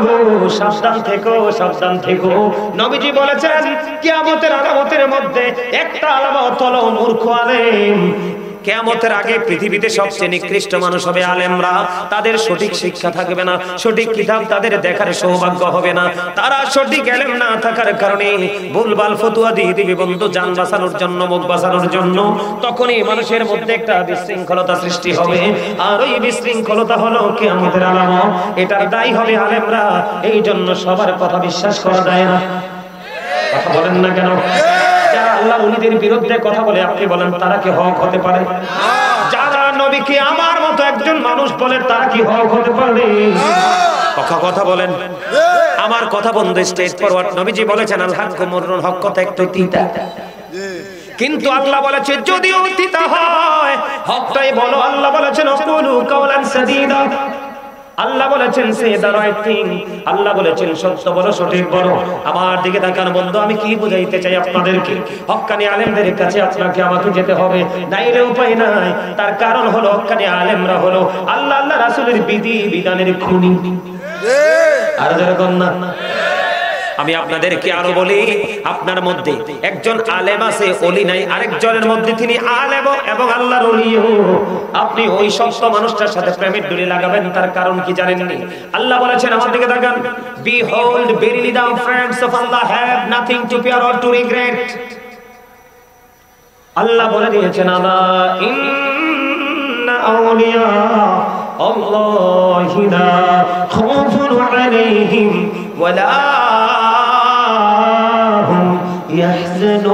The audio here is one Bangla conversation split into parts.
গো, সাবধান থেকো, সাবধান থেকো। নবীজি বলেছেন কিয়ামতের আলামতের মধ্যে একটা আলামত হলো মূর্খ আলেম। কিয়ামতের আগে পৃথিবীতে সবচেয়ে নিকৃষ্ট মানুষ হবে আলেমরা। তাদের সঠিক শিক্ষা থাকবে না, সঠিক কিতাব তাদের দেখার সৌভাগ্য হবে না। তারা সঠিক ইলম না থাকার কারণে ভুলভাল ফতোয়া দিয়ে দিবে বন্ধু, জান বাঁচানোর জন্য, মুখ বাঁচানোর জন্য। তখনই মানুষের মধ্যে একটা বিশৃঙ্খলতা সৃষ্টি হবে, আর ওই বিশৃঙ্খলতা হলো কিয়ামতের আলামত। এটার দায়ী হবে আলেমরা। এই জন্য সবার কথা বিশ্বাস করা যায় না। কথা বলেন না কেন? যারা আল্লাহ ওলিদের বিরুদ্ধে কথা বলে আপনি বলেন তারা কি হক হতে পারে? যারা নবীকে আমার মতো একজন মানুষ বলে তারা কি হক হতে পারে? কথা বলেন। আমার কথা বন্ধু স্টেট ফরওয়ার্ড। নবীজি বলেছেন আল হাক্কু মুররুন, হক কথা একটু তিতা। কিন্তু আল্লাহ বলেছে যদিও তিতা হয় হকটাই বলো। আল্লাহ বলেছেন ওয়াকুলু কাওলান সাদীদা। আল্লাহ বলেছেন সে দা রাইট থিং। আল্লাহ বলেছেন সত্য বলো, সঠিক বলো। আমার দিকে তাকান বন্ধু, আমি কি বুঝাইতে চাই আপনাদেরকে? হক্কানি আলেমদের কাছে আপনাকে আমাকে যেতে হবে, নাইলে উপায় নাই। তার কারণ হলো হক্কানি আলেমরা হলো আল্লাহ আল্লাহ রাসূলের বিধি বিধানের খুনি। আর যেরকম না, আমি আপনাদেরকে আরো বলি, আপনার মধ্যে একজন আলেম আছে, ওলি নাই। আরেকজনের মধ্যে তিনি আলেম এবং আল্লাহর ওলিও। আপনি ওই সত্য মানুষটার সাথে প্রেমের ডুরি লাগাবেন, তার কারণ কি জানেননি? আল্লাহ বলেছেন, আমার দিকে তাকান, behold verily the friends of Allah have nothing to fear or to regret। আল্লাহ বলে দিয়েছেন আলা ইন্না আউলিয়া আল্লাহি লা খাউফুন আলাইহিম ওয়ালা হুম ইয়াহজানুন।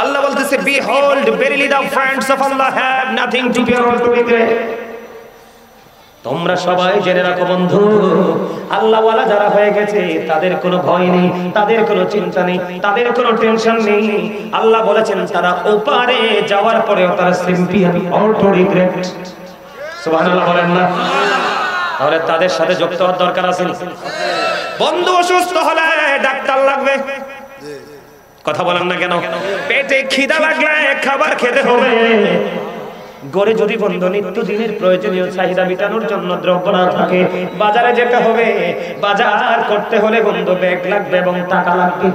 আল্লাহ বলতেছে behold verily the friends of Allah have nothing to fear or to regret। তোমরা সবাই জেনে রাখো বন্ধু, আল্লাহ ওয়ালা যারা হয়ে গেছে তাদের কোনো ভয় নেই, তাদের কোনো চিন্তা নেই, তাদের কোনো টেনশন নেই। আল্লাহ বলেছেন তারা ওপারে যাওয়ার পরেও তারা চ্যাম্পিয়ন অর টু রিগ্রেট। সুবহানাল্লাহ বলেন না? তাহলে তাদের সাথে যুক্ত হওয়ার দরকার আছে। বন্ধু অসুস্থ হলে ডাক্তার লাগবে, কথা বলেন না কেন? পেটে খিদা লাগলে খাবার খেতে হবে। গড়ে যদি বন্ধু নিত্যদিনের প্রয়োজনীয় চাহিদা মেটানোর জন্য দ্রব্য না থাকে, বাজারে যেতে হবে। বাজার করতে হলে বন্ধু ব্যাগ লাগবে এবং টাকা লাগবে।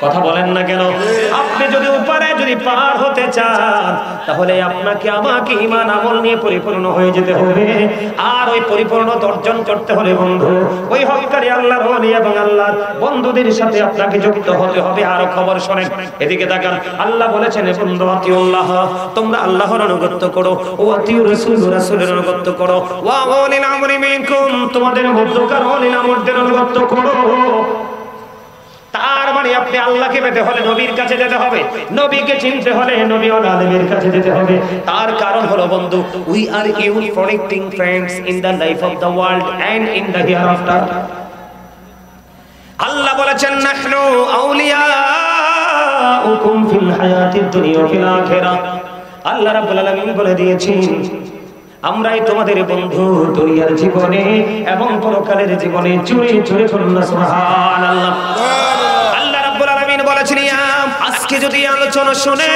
কথা বলেন না কেন? আপনি যদি উপরে যদি পার হতে চান তাহলে আপনাকে আমাকে ঈমান আমল নিয়ে পরিপূর্ণ হয়ে যেতে হবে। আর ওই পরিপূর্ণতা অর্জন করতে হলে বন্ধু ওই হককারী আল্লাহর ওলি এবং আল্লাহর বন্ধুদের সাথে আপনাকে যুক্ত হতে হবে। আর খবর শুনেন, এদিকে তাকান। আল্লাহ বলেছেন বন্ধু আতিউল্লাহ, তোমরা আল্লাহর আনুগত্য করো, ও আতিউর রাসূল, রাসূলের আনুগত্য করো, ওয়া উলিল আমরি মিনকুম, তোমাদের মধ্যকার উলিল আমরদের আনুগত্য করো। তার মানে আপনি আল্লাহকে পেতে হলে নবীর কাছে যেতে হবে, নবীকে চিনতে হলে নবী ও আলেমের কাছে যেতে হবে। তার কারণ হলো বন্ধু we are you protecting friends in the life of the world and in the hereafter. Allah বলেছেন নাহনু আউলিয়াউকুম ফিল হায়াতিদ দুনিয়া ওয়া ফিল আখিরাহ। আল্লাহ রাব্বুল আলামিন বলে দিয়েছেন আমরাই তোমাদের বন্ধু দুনিয়ার জীবনে এবং পরকালের জীবনে। চুরি চুরি করুন না সুবহানাল্লাহ। আল্লাহ রাব্বুল আলামিন বলেছেন আজকে যদি আলোচনা শুনে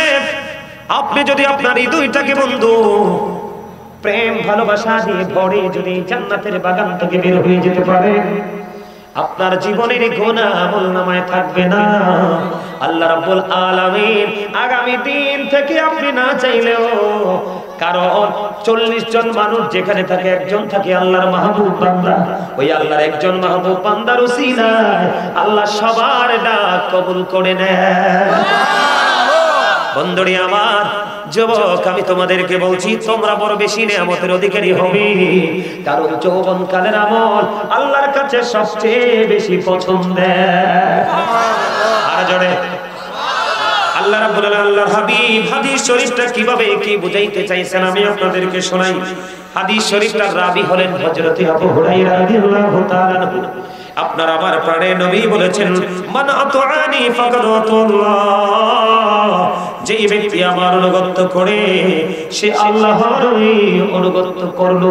আপনি যদি আপনার এই দুইটাকে বন্ধু প্রেম ভালোবাসা দিয়ে ভরে যদি জান্নাতের বাগান থেকে বের হয়ে যেতে পারেন, আপনার জীবনের গুনাহ আমলনামায় থাকবে না। আল্লাহ রাব্বুল আলামিন আগামী দিন থেকে আপনি না চাইলেও, কারণ 40 জন মানুষ যেখানে থাকে একজন থাকে আল্লাহর মাহবুব বান্দা, ওই আল্লাহর একজন মাহবুব বান্দার উসিলায় আল্লাহ সবার ডাক কবুল করে নেয়। বন্ধুরি আমার, যুবক আমি তোমাদেরকে বলছি তোমরা বড় বেশি নেয়ামতের অধিকারী হবে, কারণ যৌবন কালের আমল আল্লাহর কাছে সবচেয়ে বেশি পছন্দের। আর জোরে আল্লাহ রাব্বুল আলামিন আল্লাহর হাবিব হাদিস শরীফটা কিভাবে কি বুঝাইতে চাইছেন আমি আপনাদেরকে শোনাই। হাদিস শরীফটার রাবী হলেন হযরত আবু হুরায়রা রাদিয়াল্লাহু তাআলা আনহু। আপনার আমার প্রাণের নবী বলেছেন মান আতাআনি ফাকাদ আতাল্লাহ, যে ব্যক্তি আমার অনুগত করে সে আল্লাহরই অনুগত করলো।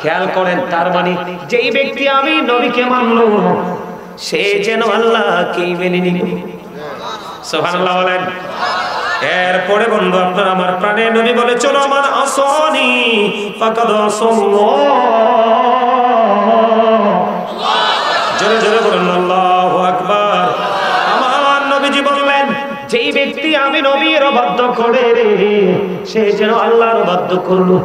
খেয়াল করেন, তার মানে যেই ব্যক্তি আমি নবীকে মানলো সে যেন আল্লাহকে মেনে নিল। সুবহানাল্লাহ বলেন। এরপরে বন্ধু আপনার আমার প্রাণের কারণে নবী বলে চলো মান আসনি ফাকাদ আসাল্লাহ। জোরে জোরে বলুন আল্লাহু আকবার। আমার নবীজি বললেন যেই ব্যক্তি আমি নবীর অবাধ্য করে রে সে যেন আল্লাহর অবাধ্য করলো।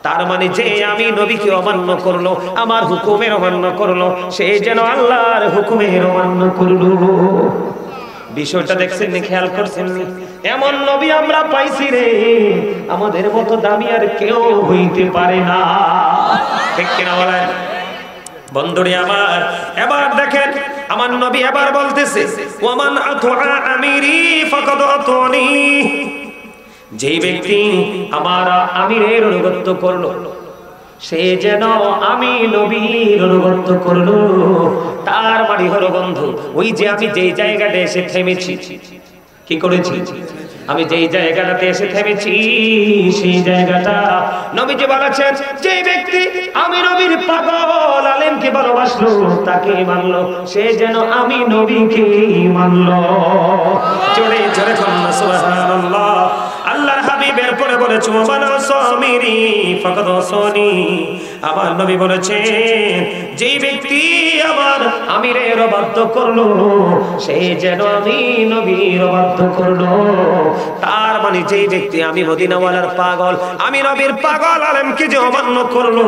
তার মানে যে আমি নবীকে অমান্য করলো, আমার হুকুমের অমান্য করলো, সে যেন আল্লাহর হুকুমের অমান্য করলো। বিষয়টা দেখছেন নি, খেয়াল করছেন নি? এমন নবী আমরা পাইছি রে, আমাদের মতো দামি আর কেউ হইতে পারে না। ঠিক কিনা বলেন বন্ধুরে আমার? এবার দেখেন আমার নবী এবার বলতেছে ওয়ামান আতুআ আমিরি ফাকাদ আতুনি। যেই ব্যক্তি আমার আমিরের অনুগত্য করলো সে যেন আমি নবীর অনুগত্য করলো। তার মানে হলো বন্ধু ওই যে আমি যেই জায়গাটা এসে থেমেছি, কি করেছি? আমি যেই জায়গাটাতে এসে থেমেছি সেই জায়গাটা নবীজি বলেছেন যে ব্যক্তি আমি নবীর পাগল আলেমকে ভালোবাসলো, তাকে মানলো, সে যেন আমি নবীকে মানলো। জোরে জোরে বলুন সুবহানাল্লাহ। আল্লাহর হাবিবের পরে বলেছে ওয়ামান আসামিরি ফাকাদ আসানি। আমার নবী বলেছেন যেই ব্যক্তি আমার আমিরের অবাধ্য করলো সে যেন আমি নবীর অবাধ্য করলো। তার মানে যেই ব্যক্তি আমি মদিনাওয়ালার পাগল, আমি নবীর পাগল আলেমকে যে অমান্য করলো,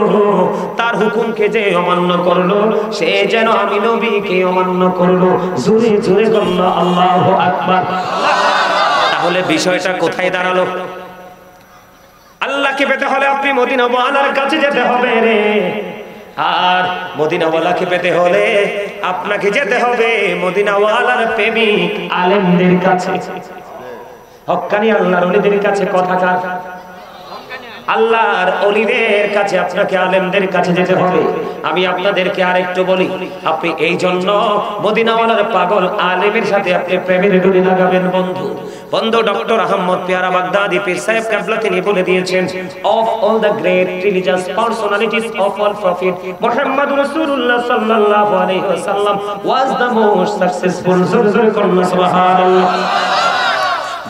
তার হুকুমকে যে অমান্য করলো, সে যেন আমি নবীকে অমান্য করলো। জোরে জোরে বলুন আল্লাহু আকবার। তাহলে বিষয়টা কোথায় দাঁড়ালো? আল্লাহকে পেতে হলে আপনি মদিনাওয়ালার কাছে যেতে হবে রে, আর মদিনাওয়ালাকে পেতে হলে আপনাকে যেতে হবে মদিনাওয়ালার প্রেমিক আলেমদের কাছে, হক্কানি আল্লাহর ওলিদের কাছে। কথা কার? আল্লাহর ওলিদের কাছে, আপনাকে আলেমদের কাছে যেতে হবে। আমি আপনাদেরকে আরেকটু বলি, আপনি এই জন্য মদিনাওয়ালার পাগল আলেমের সাথে আপনি প্রেমের ডুরি লাগাবেন বন্ধু। বন্ধু ডক্টর আহমদ পেয়ারা বাগদাদি পীর সাহেব কেবলা তিনি বলে দিয়েছেন of all the great religious personalities of all prophet Muhammad রাসূলুল্লাহ সাল্লাল্লাহু আলাইহি ওয়াসাল্লাম ওয়াজ দ্য মোস্ট সাকসেসফুল। সুবহানাল্লাহ।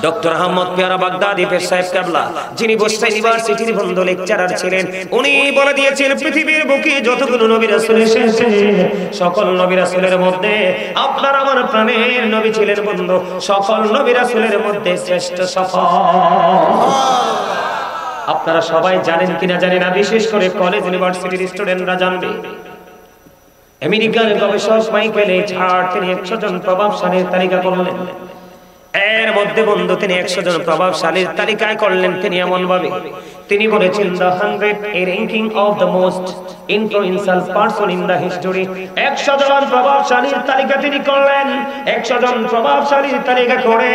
ডক্টর আহমদ পেয়ারা বাগদাদি পীর সাহেব কেবলা যিনি বোস্তা ইউনিভার্সিটির বন্ধ লেকচারার ছিলেন, উনি বলে দিয়েছেন পৃথিবীর বুকে যতগুলো নবী রাসূল এসেছে সকল নবী রাসূলের মধ্যে আপনার আমার প্রাণের নবী ছিলেন বন্ধু সকল নবী রাসূলের মধ্যে শ্রেষ্ঠ সফল। আপনারা সবাই জানেন কিনা জানি না, বিশেষ করে কলেজ ইউনিভার্সিটির স্টুডেন্টরা জানবে। আমেরিকার গবেষক মাইকেল এইচ হার্ট তিনি 100 জন প্রভাবশালীর তালিকা করলেন। এর মধ্যে বন্ধু তিনি 100 জন প্রভাবশালীর তালিকায় করলেন তিনি এমন ভাবে, তিনি বলেছেন the 100 a ranking of the most influential person in the history। 100 জন প্রভাবশালীর তালিকা তিনি করলেন। 100 জন প্রভাবশালীর তালিকা করে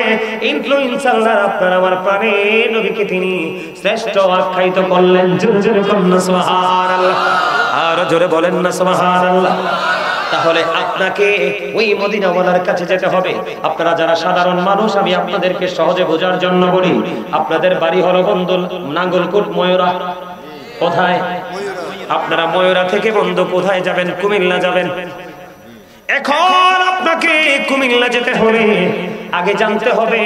ইনফ্লুয়েন্সাররা আপনার আমার প্রাণের নবীকে তিনি শ্রেষ্ঠ আখ্যায়িত করলেন। জোরে জোরে বলুন সুবহানাল্লাহ, আর জোরে বলেন না সুবহানাল্লাহ। তাহলে আপনাকে ওই মদিনাওয়ালার কাছে যেতে হবে। আপনারা যারা সাধারণ মানুষ, আমি আপনাদেরকে সহজে বোঝার জন্য বলি, আপনাদের বাড়ি হলো বন্ধু নাঙ্গলকোট ময়ূরা। কোথায়? আপনারা ময়ূরা থেকে বন্ধু কোথায় যাবেন? কুমিল্লা যাবেন। এখন আপনাকে কুমিল্লা যেতে হবে, আগে জানতে হবে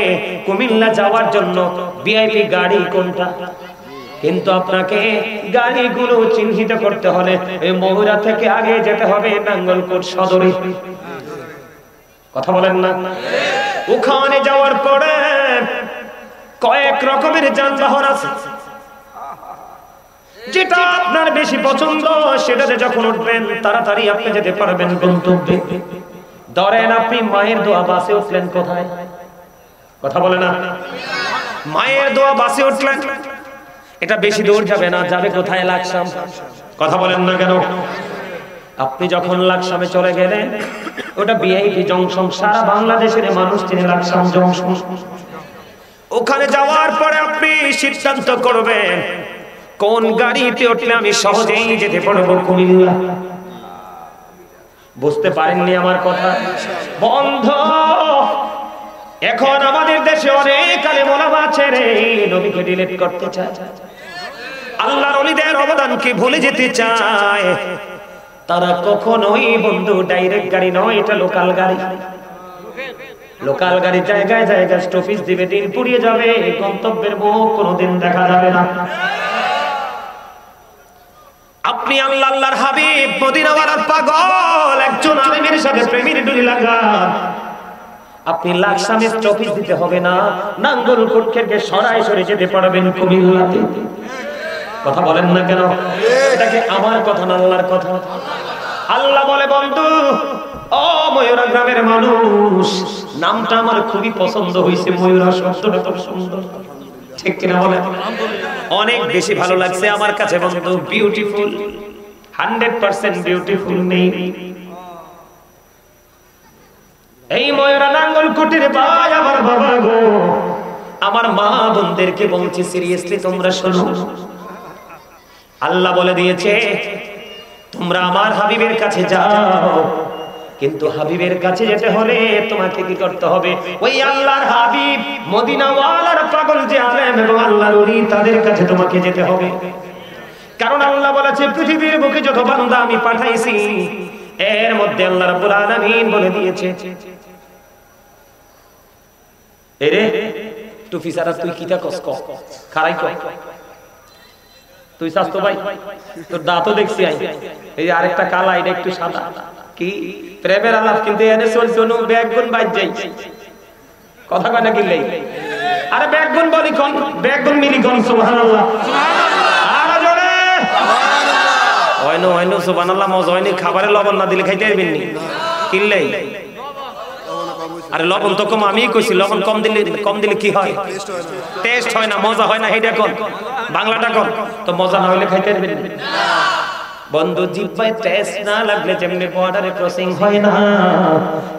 কুমিল্লা যাওয়ার জন্য ভিআইপি গাড়ি কোনটা। কিন্তু আপনাকে গাড়িগুলো চিহ্নিত করতে হলে এই ময়ূরা থেকে আগে যেতে হবে নাঙ্গলকোট সদরে। কথা বলেন না? ওখানে যাওয়ার পরে কয়েক রকমের যানবাহন আছে, যেটা আপনার বেশি পছন্দ সেটাতে যখন উঠবেন তাড়াতাড়ি আপনি যেতে পারবেন গন্তব্যে। ধরেন আপনি মায়ের দোয়া বাসে উঠলেন, কোথায়? কথা বলে না? মায়ের দোয়া বাসে উঠলেন, এটা বেশি দূর যাবে না, যাবে কোথায়? লাকসাম। কথা বলেন না কেন? আপনি যখন লাকসামে চলে গেলেন, ওটা ভিআইপি জংশন, সারা বাংলাদেশের মানুষ চিনে লাকসাম জংশন। ওখানে যাওয়ার পরে আপনি সিদ্ধান্ত করবেন কোন গাড়িতে উঠলে আমি সহজেই যেতে পারবো কুমিল্লা। বুঝতে পারেননি আমার কথা বন্ধ? এখন আমাদের দেশে অনেক আলেম ওলামা আছে রে, নবীকে ডিলিট করতে চায়, আল্লাহর ওলিদের অবদানকে ভুলে যেতে চায়। তারা কখনোই বন্ধু ডাইরেক্ট গাড়ি নয়, এটা লোকাল গাড়ি। লোকাল গাড়ি জায়গায় জায়গায় স্টপেজ দিবে, দিন পুড়িয়ে যাবে, গন্তব্যের মুখ কোনোদিন দেখা যাবে না। আপনি আল্লাহর হাবিব মদিনাওয়ালার পাগল একজন আলেমের সাথে প্রেমের ডুরি লাগান, আপনি লাকসামে স্টপেজ দিতে হবে না, নাঙ্গলকোট থেকে সরাসরি যেতে পারবেন কুমিল্লাতে। কথা বলেন না কেন? এটা কি আমার কথা না আল্লাহর কথা? আল্লাহ বলে, বন্ধু ও ময়ূরা গ্রামের মানুষ, নামটা আমার খুবই পছন্দ হয়েছে, ময়ূরা শব্দটা খুব সুন্দর, ঠিক কিনা বলেন? অনেক বেশি ভালো লাগছে আমার কাছে বন্ধু। বিউটিফুল, 100% বিউটিফুল নেই এই ময়ূরা নাঙ্গলকোটের ভাই আমার বাবা গো, আমার মা বোনদেরকে বলছি সিরিয়াসলি তোমরা শোনো। আল্লাহ বলে দিয়েছে তোমরা আমার হাবিবের কাছে যাও, কিন্তু হাবিবের কাছে যেতে হলে তোমাকে কি করতে হবে? ওই আল্লাহর হাবিব মদিনাওয়ালার পাগল যে আলেম এবং আল্লাহর ওলি তাদের কাছে তোমাকে যেতে হবে। কারণ আল্লাহ বলেছে পৃথিবীর বুকে যত বান্দা আমি পাঠাইছি এর মধ্যে আল্লাহ রাব্বুল আলামিন বলে দিয়েছে, এরে টুপি ছাড়া তুই কিটা কস ক খারাই ক তুই স্বাস্থ্য ভাই তোর দাঁতও দেখছি আই, এই আরেকটা কালা, এটা একটু সাদা, কি প্রেমের আলাপ কিন্তু এনে চলছে নো ব্যাগগুন বাইজ যাই, কথা কয় না কিনলেই আরে ব্যাগগুন বলি কোন ব্যাগগুন মিলি কোন সুবহানাল্লাহ আরে জোরে সুবহানাল্লাহ হয়নো সুবহানাল্লাহ মজা হয়নি, খাবারে লবণ না দিলে খাইতে পারবেন নি কিনলেই। আরে লবণ তো কম, আমিই কইছি লবণ কম দিলে কি হয়? টেস্ট হয় না, মজা হয় না, এইটা কোন বাংলাটা কোন? তো মজা না হইলে খাইতে পারবেন না বন্ধু। জিহ্বায় টেস্ট না লাগলে যেমনি বর্ডারে ক্রসিং হয় না,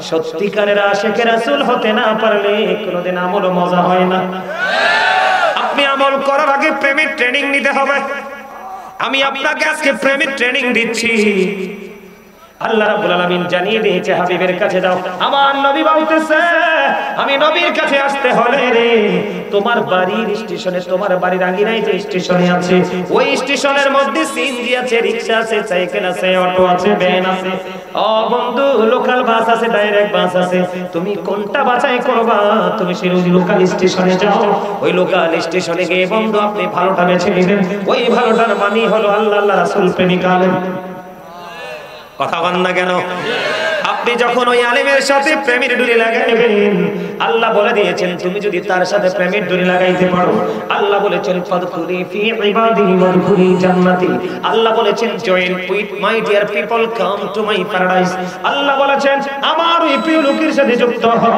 সত্যিকারের আশিকে রাসূল হতে না পারলে কোনোদিন আমল মজা হয় না। আপনি আমল করার আগে প্রেমের ট্রেনিং নিতে হবে। আমি আপনাকে আজকে প্রেমের ট্রেনিং দিচ্ছি। আল্লাহ রাব্বুল আলামিন জানিয়ে দিয়েছে হাবিবের কাছে যাও। আমার নবী বলতেছে আমি নবীর কাছে আসতে হলে রে তোমার বাড়ির স্টেশনে, তোমার বাড়ির আঙিনায় যে স্টেশনে আছে ওই স্টেশনের মধ্যে সিএনজি আছে, রিকশা আছে, সাইকেল আছে, অটো আছে, ভ্যান আছে, ও বন্ধু লোকাল বাস আছে, ডাইরেক্ট বাস আছে, তুমি কোনটা বাছাই করবা? তুমি সেই লোকাল স্টেশনে যাও। ওই লোকাল স্টেশনে গিয়ে বন্ধু আপনি ভালোটা বেছে নেবেন। ওই ভালোটার মানে হলো আল্লাহ রাসূল প্রেমিক আলেম। কথা বল না কেন? আপনি যখন ওই আলেমের সাথে প্রেমের ডুরি লাগাইবেন, আল্লাহ বলে দিয়েছেন তুমি যদি তার সাথে প্রেমের ডুরি লাগাইতে পারো, আল্লাহ বলেছেন ফাদখুলি ফি ইবাদি ওয়াদখুলি জান্নাতি, আল্লাহ বলেছেন join with my dear people come to my paradise, Allah বলেছেন আমার ওই প্রিয় লোকের সাথে যুক্ত হও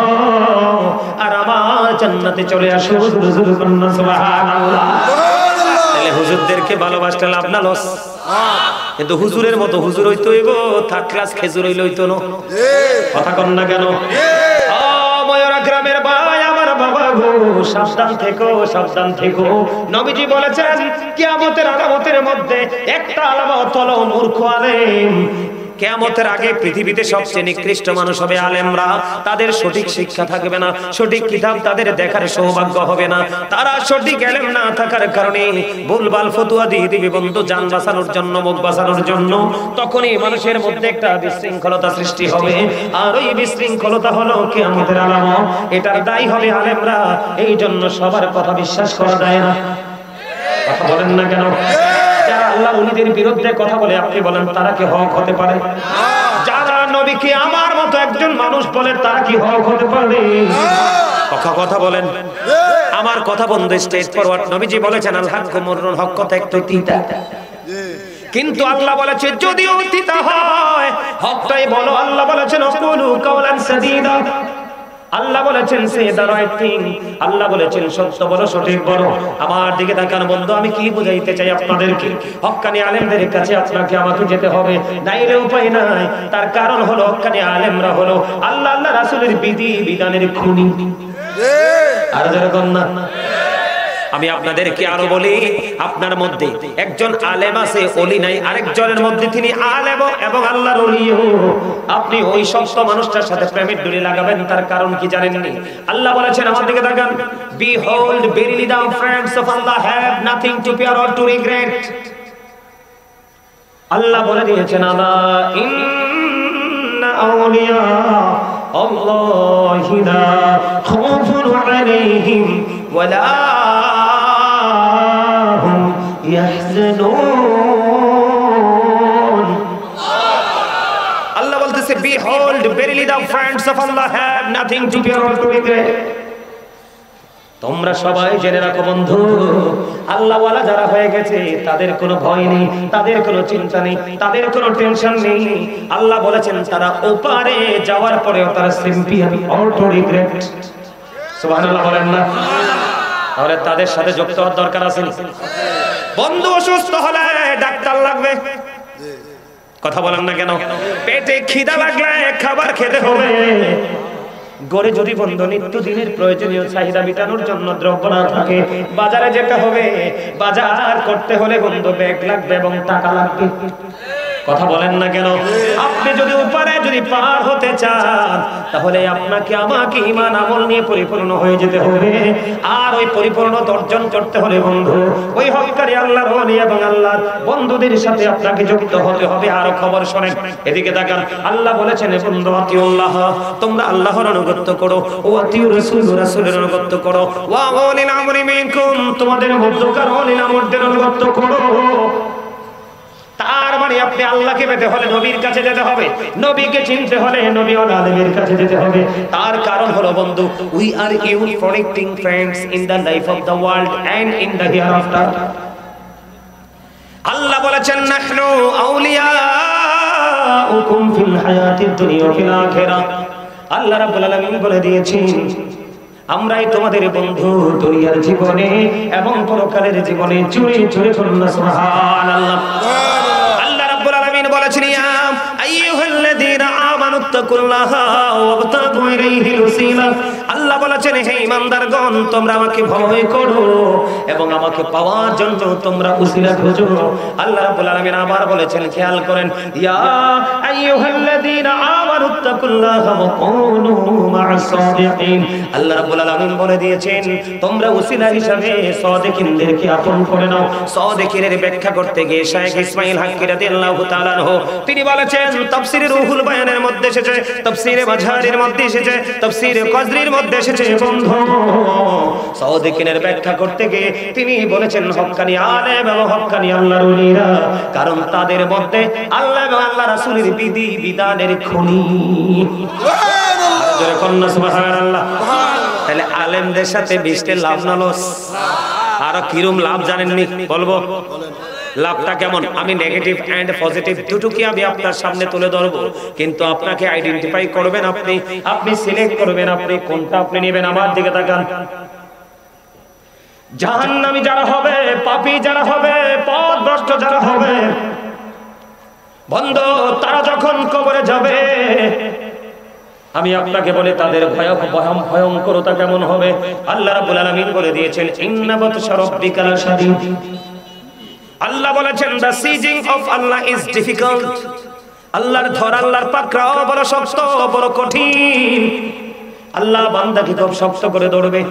আর আমার জান্নাতে চলে আসো। হুজুর কন্না সুবহানাল্লাহ। তাহলে হুজুরদেরকে ভালোবাসতে লাভ না লস? কিন্তু হুজুরের মতো হুজুর হইতো হইব, থার্ড ক্লাস খেজুর হইলে হইতো না। কথা কন না কেন? ও ময়ূরা গ্রামের ভাই আমার বাবা গো, সাবধান থেকো, সাবধান থেকো। নবীজি বলেছেন কিয়ামতের আলামতের মধ্যে একটা আলামত হলো মূর্খ আলেম। কিয়ামতের আগে পৃথিবীতে সবচেয়ে নিকৃষ্ট মানুষ হবে আলেমরা। তাদের সঠিক শিক্ষা থাকবে না, সঠিক কিতাব তাদের দেখার সৌভাগ্য হবে না, তারা সঠিক ইলম না থাকার কারণে ভুলভাল ফতোয়া দিয়ে দিবে বন্ধু জান বাঁচানোর জন্য, মুখ বাঁচানোর জন্য। তখনই মানুষের মধ্যে একটা বিশৃঙ্খলতা সৃষ্টি হবে, আর ওই বিশৃঙ্খলতা হলো কিয়ামতের আলামত। এটার দায়ী হবে আলেমরা। এই জন্য সবার কথা বিশ্বাস করা যায় না। কথা বলেন না কেন? যারা আল্লাহ ওলিদের বিরুদ্ধে কথা বলে আপনি বলেন তারা কি হক হতে পারে? যারা নবীকে আমার মতো একজন মানুষ বলে তারা কি হক হতে পারে? কথা বলেন। আমার কথা বন্ধ, স্টেজ ফরওয়ার্ড। নবীজি বলেছেন আল হক মুররুন, হক কথা একটু তিতা, কিন্তু আল্লাহ বলেছে যদিও তিতা হয় হকটাই বলো। আল্লাহ বলেছেন কুলু কাওলান সাদীদা, আল্লাহ বলেছেন সে দা রাইট থিং, আল্লাহ বলেছেন সত্য বলো, সঠিক বলো। আমার দিকে তাকান বন্ধু, আমি কি বুঝাইতে চাই আপনাদেরকে? হক্কানি আলেমদের কাছে আপনাকে আমাকে যেতে হবে, নাইলে উপায় নাই। তার কারণ হলো হক্কানি আলেমরা হলো আল্লাহ আল্লাহ রাসূলের বিধি বিধানের খুনি। আর যেরকম না, আমি আপনাদেরকে আরো বলি, আপনার মধ্যে একজন আলেম আছে, ওলি নাই। আরেকজনের মধ্যে তিনি আলেম এবং আল্লাহর ওলিও। আপনি ওই সমস্ত মানুষটার সাথে প্রেমের ডুরি লাগাবেন, তার কারণ কি জানেননি? আল্লাহ বলেছেন আমার দিকে তাকান, behold verily the friends of Allah have nothing to fear or to regret। আল্লাহ বলে দিয়েছেন আলা ইন্না আউলিয়া আল্লাহি লা খাউফুন আলাইহিম ওয়ালা হুম ইয়াহজানুন। আল্লাহ বলতেছে, behold, verily the friends of Allah have nothing to fear or to regret. তোমরা সবাই জেনে রাখো বন্ধু, আল্লাহ ওয়ালা যারা হয়ে গেছে তাদের কোনো ভয় নেই, তাদের কোনো চিন্তা নেই, তাদের কোনো টেনশন নেই। আল্লাহ বলেছেন তারা ওপারে যাওয়ার পরেও তারা সিম্পলি অটো রিগ্রেট। সুবহানাল্লাহ বলেন না? তাহলে তাদের সাথে যুক্ত হওয়ার দরকার আছে না? বন্ধু অসুস্থ হলে ডাক্তার লাগবে, কথা বলেন না কেন? পেটে খিদা লাগলে খাবার খেতে হবে। গড়ে যদি বন্ধু নিত্যদিনের প্রয়োজনীয় চাহিদা মেটানোর জন্য দ্রব্য না থাকে, বাজারে যেতে হবে, বাজার করতে হলে বন্ধু ব্যাগ লাগবে এবং টাকা লাগবে, কথা বলেন না কেন? আপনি যদি উপরে যদি পার হতে চান, তাহলে আপনাকে আমাকে ঈমান আমল নিয়ে পরিপূর্ণ হয়ে যেতে হবে। আর ওই পরিপূর্ণতা অর্জন করতে হলে বন্ধু ওই হককারী আল্লাহর ওলি এবং আল্লাহর বন্ধুদের সাথে আপনাকে যুক্ত হতে হবে। আরো খবর শুনেন, এদিকে তাকান। আল্লাহ বলেছেন, বন্ধু আতিউল্লাহ, তোমরা আল্লাহর আনুগত্য করো, ও আতিউর রাসূল, রাসূলের আনুগত্য করো, ওয়া উলিল আমরি মিনকুম, তোমাদের মধ্যকার উলিল আমরদের আনুগত্য করো। তার মানে আপনি আল্লাহকে পেতে হলে নবীর কাছে যেতে হবে, নবীকে চিনতে হলে নবী ও আলেমের কাছে যেতে হবে। তার কারণ হলো বন্ধু, we are you protecting friends in the life of the world and in the hereafter. Allah বলেছেন, নাহনু আউলিয়াউকুম ফিল হায়াতিদ দুনিয়া ওয়া ফিল আখিরাহ। আল্লাহ রাব্বুল আলামিন বলে দিয়েছেন, আমরাই তোমাদের বন্ধু দুনিয়ার জীবনে এবং পরকালের জীবনে। জুড়ে জুড়ে বলুন না সুবহানাল্লাহ। আল্লাহ রাব্বুল আলামিন বলেছেন, ইয়া আইয়ুহাল্লাযীনা আমানুত্তাকুল্লাহা ওয়াবতাগু ইলাইহিল ওয়াসিলা। আল্লাহ বলেছেন, হে ঈমানদারগণ, তোমরা আমাকে ভয় করো এবং আমাকে পাওয়ার জন্য তোমরা ওসিলা খোঁজো। আল্লাহ রাব্বুল আলামিন আবার বলেছেন, খেয়াল করেন, ইয়া আইয়ুহাল্লাযীনা আমানুত্তাকুল্লাহা ওয়া কুনু মা'আস সাদিকিন। আল্লাহ রাব্বুল আলামিন বলে দিয়েছেন, তোমরা ওসিলা হিসাবে সাদিকিনদেরকে আপন করে নাও। সাদিকিনের ব্যাখ্যা করতে গিয়ে শাইখ ইসমাঈল হাক্কি রাদিয়াল্লাহু তাআলা আনহু তিনি বলেছেন, তাফসীরে রুহুল বায়ানের মধ্যে এসেছে, তাফসীরে মাঝহারির মধ্যে এসেছে, তাফসীরে কজরির মধ্যে এসেছে। বন্ধু, সাদিকিনের ব্যাখ্যা করতে গিয়ে তিনি বলেছেন হক্কানি আলেম এবং হক্কানি আল্লাহর ওলিরা, কারণ তাদের মধ্যে আল্লাহ এবং আল্লাহ রাসূলের বিধি বিধানের খনি। সুবহানাল্লাহ, জোরে কন্না সুবহানাল্লাহ। তাহলে আলেমদের সাথে মিশতে লাভ না লস? আর কিরম লাভ জানেননি? বলবো লাভটা কেমন। আমি নেগেটিভ এন্ড পজিটিভ দুটোকে আমি আপনার সামনে তুলে ধরবো, কিন্তু আপনাকে আইডেন্টিফাই করবেন, আপনি সিলেক্ট করবেন আপনি কোনটা আপনি নেবেন। আমার দিকে তাকান। জাহান্নামী যারা হবে, পাপী যারা হবে, পথভ্রষ্ট যারা হবে, বন্ধু তারা যখন কবরে যাবে, আমি আপনাকে বলে তাদের ভয়ঙ্করতা কেমন হবে। আল্লাহ রাব্বুল আলামিন বলে দিয়েছেন, ইন্না বাতশা রাব্বিকা লাশাদীদ। আল্লাহ বলেছেন, the sieging of Allah is difficult. আল্লাহর ধর, আল্লাহর পাকড়াও বড় শক্ত, বড় কঠিন। আল্লাহ বান্দাকে খুব শক্ত করে ধরবে।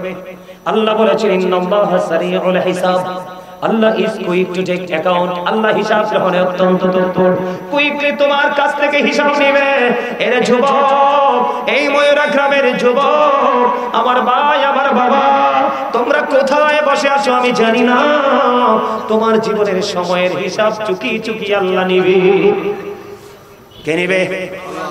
আল্লাহ বলেছেন, ইন্নাল্লাহা সারিউল হিসাব। আল্লাহ is quick to take account. আল্লাহ হিসাব গ্রহণে অত্যন্ত তৎপর। কুইকলি তোমার কাছ থেকে হিসাব নেবে। এর যুবক, এই ময়ূরা গ্রামের যুবক, আমার ভাই, আমার বাবা, তোমরা কোথায় বসে আছো আমি জানি না। তোমার জীবনের সময়ের হিসাব চুকি চুকি আল্লাহ নিবে। কে নিবে?